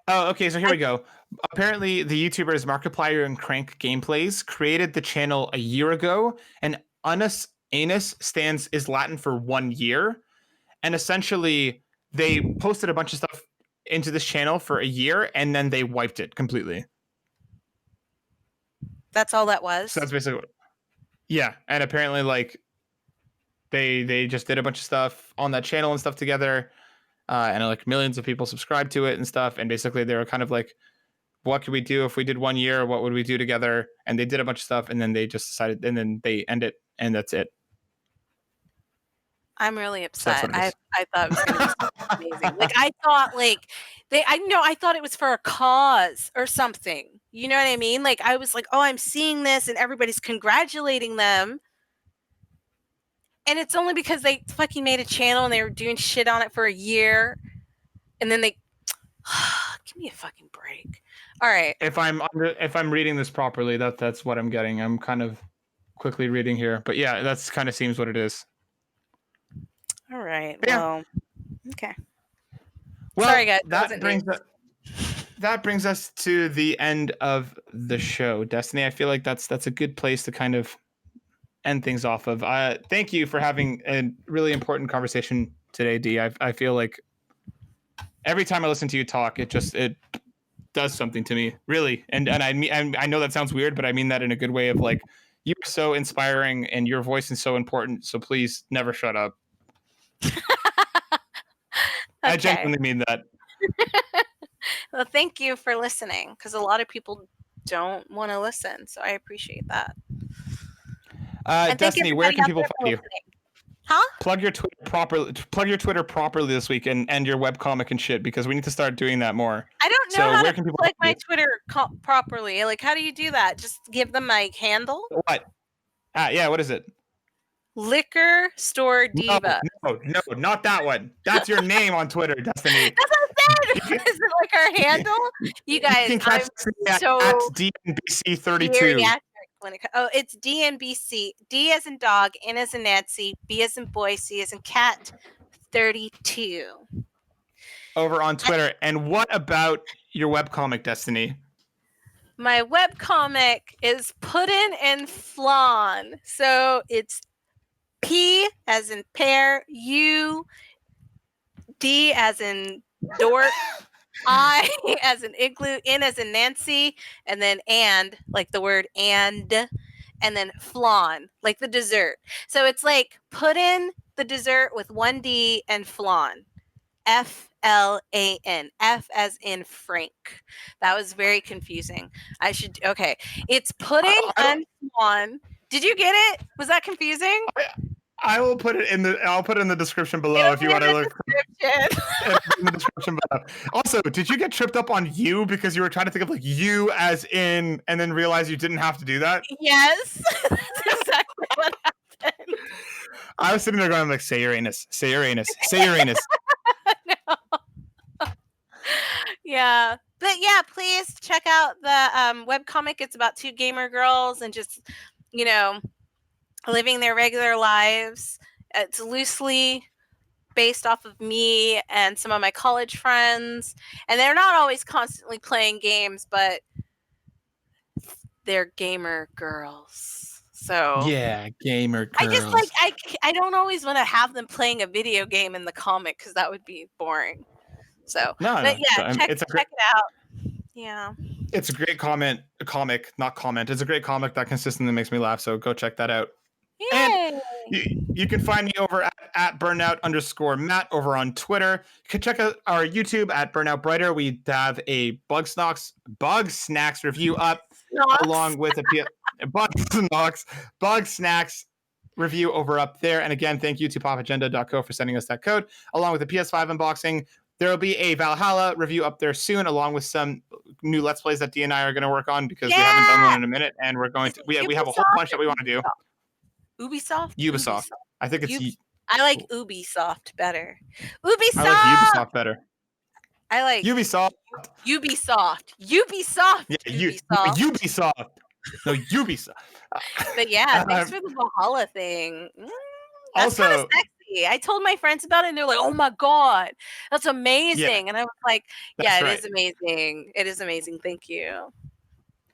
Oh, okay. So here we go. Apparently, the YouTubers Markiplier and Crank Gameplays created the channel a year ago, and anus is Latin for 1 year. And essentially, they posted a bunch of stuff into this channel for a year, and then they wiped it completely. That's all that was? So that's basically yeah. And apparently, like, they just did a bunch of stuff on that channel and stuff together, and like millions of people subscribed to it and stuff. And basically, they were kind of like, what could we do if we did 1 year? What would we do together? And they did a bunch of stuff, and then they just decided, and then they end it, and that's it. I'm really upset. So I thought it was going to be amazing. Like I thought, I thought it was for a cause or something. You know what I mean? Like I was like, oh, I'm seeing this, and everybody's congratulating them. And it's only because they fucking made a channel and they were doing shit on it for a year, and then they give me a fucking break. All right. If I'm reading this properly, that's what I'm getting. I'm kind of quickly reading here, but yeah, that's kind of seems what it is. All right. Well, okay. Well, sorry, guys. That brings us to the end of the show. Destinee, I feel like that's a good place to kind of end things off of. Thank you for having a really important conversation today, D. I feel like every time I listen to you talk, it does something to me, really. And I know that sounds weird, but I mean that in a good way of like, you're so inspiring and your voice is so important. So please never shut up. I genuinely mean that. Well, thank you for listening, because a lot of people don't want to listen, so I appreciate that. Destinee, where can people find you? Huh? Plug your Twitter properly this week and your webcomic and shit, because we need to start doing that more. I don't know how to plug my Twitter properly. Like, how do you do that? Just give them my handle? What? Yeah, what is it? Liquor Store Diva. No, not that one. That's your name on Twitter, Destinee. That's what I said. Is it like our handle? You guys, I'm so at DNBC32. It's DNBC. D as in dog, N as in Nancy, B as in boy, C as in cat, 32. Over on Twitter. And what about your webcomic, Destinee? My webcomic is Puddin' and Flan. So it's P as in pear, U, D as in dork, I as in igloo, N as in Nancy, and then like the word and then flan, like the dessert. So it's like puddin', the dessert with one D, and flan. FLAN. F as in Frank. That was very confusing. It's pudding and flan. Did you get it? Was that confusing? I will put it in the description below if you want to look in the description below. Also, did you get tripped up on you because you were trying to think of like you as in, and then realize you didn't have to do that? Yes, that's exactly what happened. I was sitting there going, I'm like, say Uranus, say Uranus, say Uranus. No. Yeah. But yeah, please check out the webcomic. It's about two gamer girls and just, you know, living their regular lives. It's loosely based off of me and some of my college friends. And they're not always constantly playing games, but they're gamer girls. So Yeah, gamer I just like girls. I don't always want to have them playing a video game in the comic because that would be boring. So, No, but no, yeah, it's a great, check it out. Yeah. it's a great comic, not comment. It's a great comic that consistently makes me laugh. So go check that out. And Yay. you can find me over at burnout_Matt over on Twitter. You can check out our YouTube at Burnout Brighter. We have a Bug Snacks review up Snox. along with Bug Snacks review over up there. And again, thank you to popagenda.co for sending us that code, along with the PS5 unboxing. There will be a Valhalla review up there soon, along with some new Let's Plays that D and I are going to work on because we haven't done one Yeah. in a minute, and we're going Is to it we have a whole Ubisoft bunch that we want to do. or Ubisoft? Ubisoft. I think it's. I like Ubisoft better. I like Ubisoft. Ubisoft better. I like Ubisoft. Ubisoft. Yeah, Ubisoft. Ubisoft. No, Ubisoft. But yeah, thanks for the Valhalla thing. That's kind of Also, sexy. I told my friends about it and they're like, "Oh my god, that's amazing." yeah, And I was like, "Yeah, that's it right. is amazing. It is amazing. Thank you."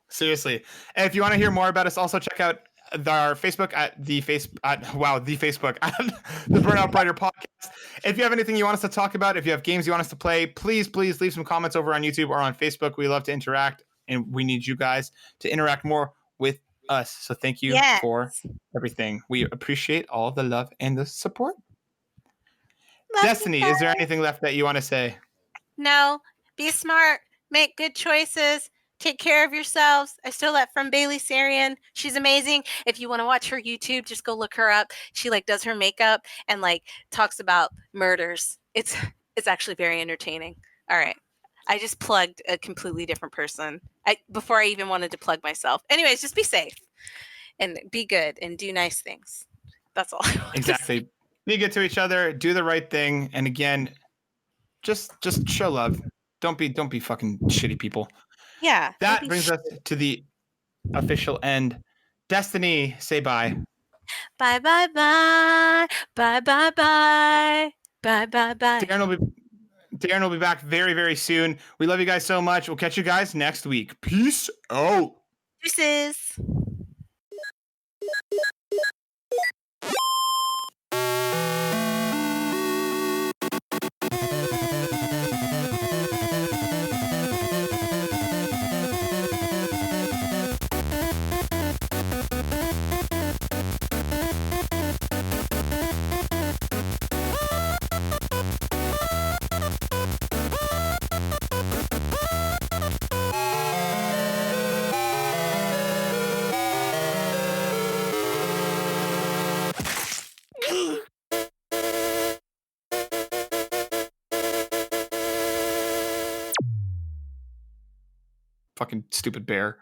Seriously. And if you want to hear more about us, also check out our Facebook at the Facebook at the Burnout Brighter podcast. If you have anything you want us to talk about, if you have games you want us to play, please leave some comments over on YouTube or on Facebook. We love to interact, and we need you guys to interact more with us. So thank you for everything. We appreciate all the love and the support. Love Destinee, you is there guys. anything left that you want to say? No, be smart, make good choices, take care of yourselves. I stole that from Bailey Sarian. She's amazing. If you want to watch her YouTube, just go look her up. She like does her makeup and like talks about murders. It's actually very entertaining. All right. I just plugged a completely different person. Before I even wanted to plug myself. Anyways, just be safe and be good and do nice things. That's all I want Exactly. to say. Be good to each other, do the right thing, and again, just show love. Don't be fucking shitty people. Yeah. That brings us to the official end. Destinee, say bye. Bye bye bye. Bye bye bye. Bye bye bye. Darren will be back very, very soon. We love you guys so much. We'll catch you guys next week. Peace out. Deuces. Fucking stupid bear.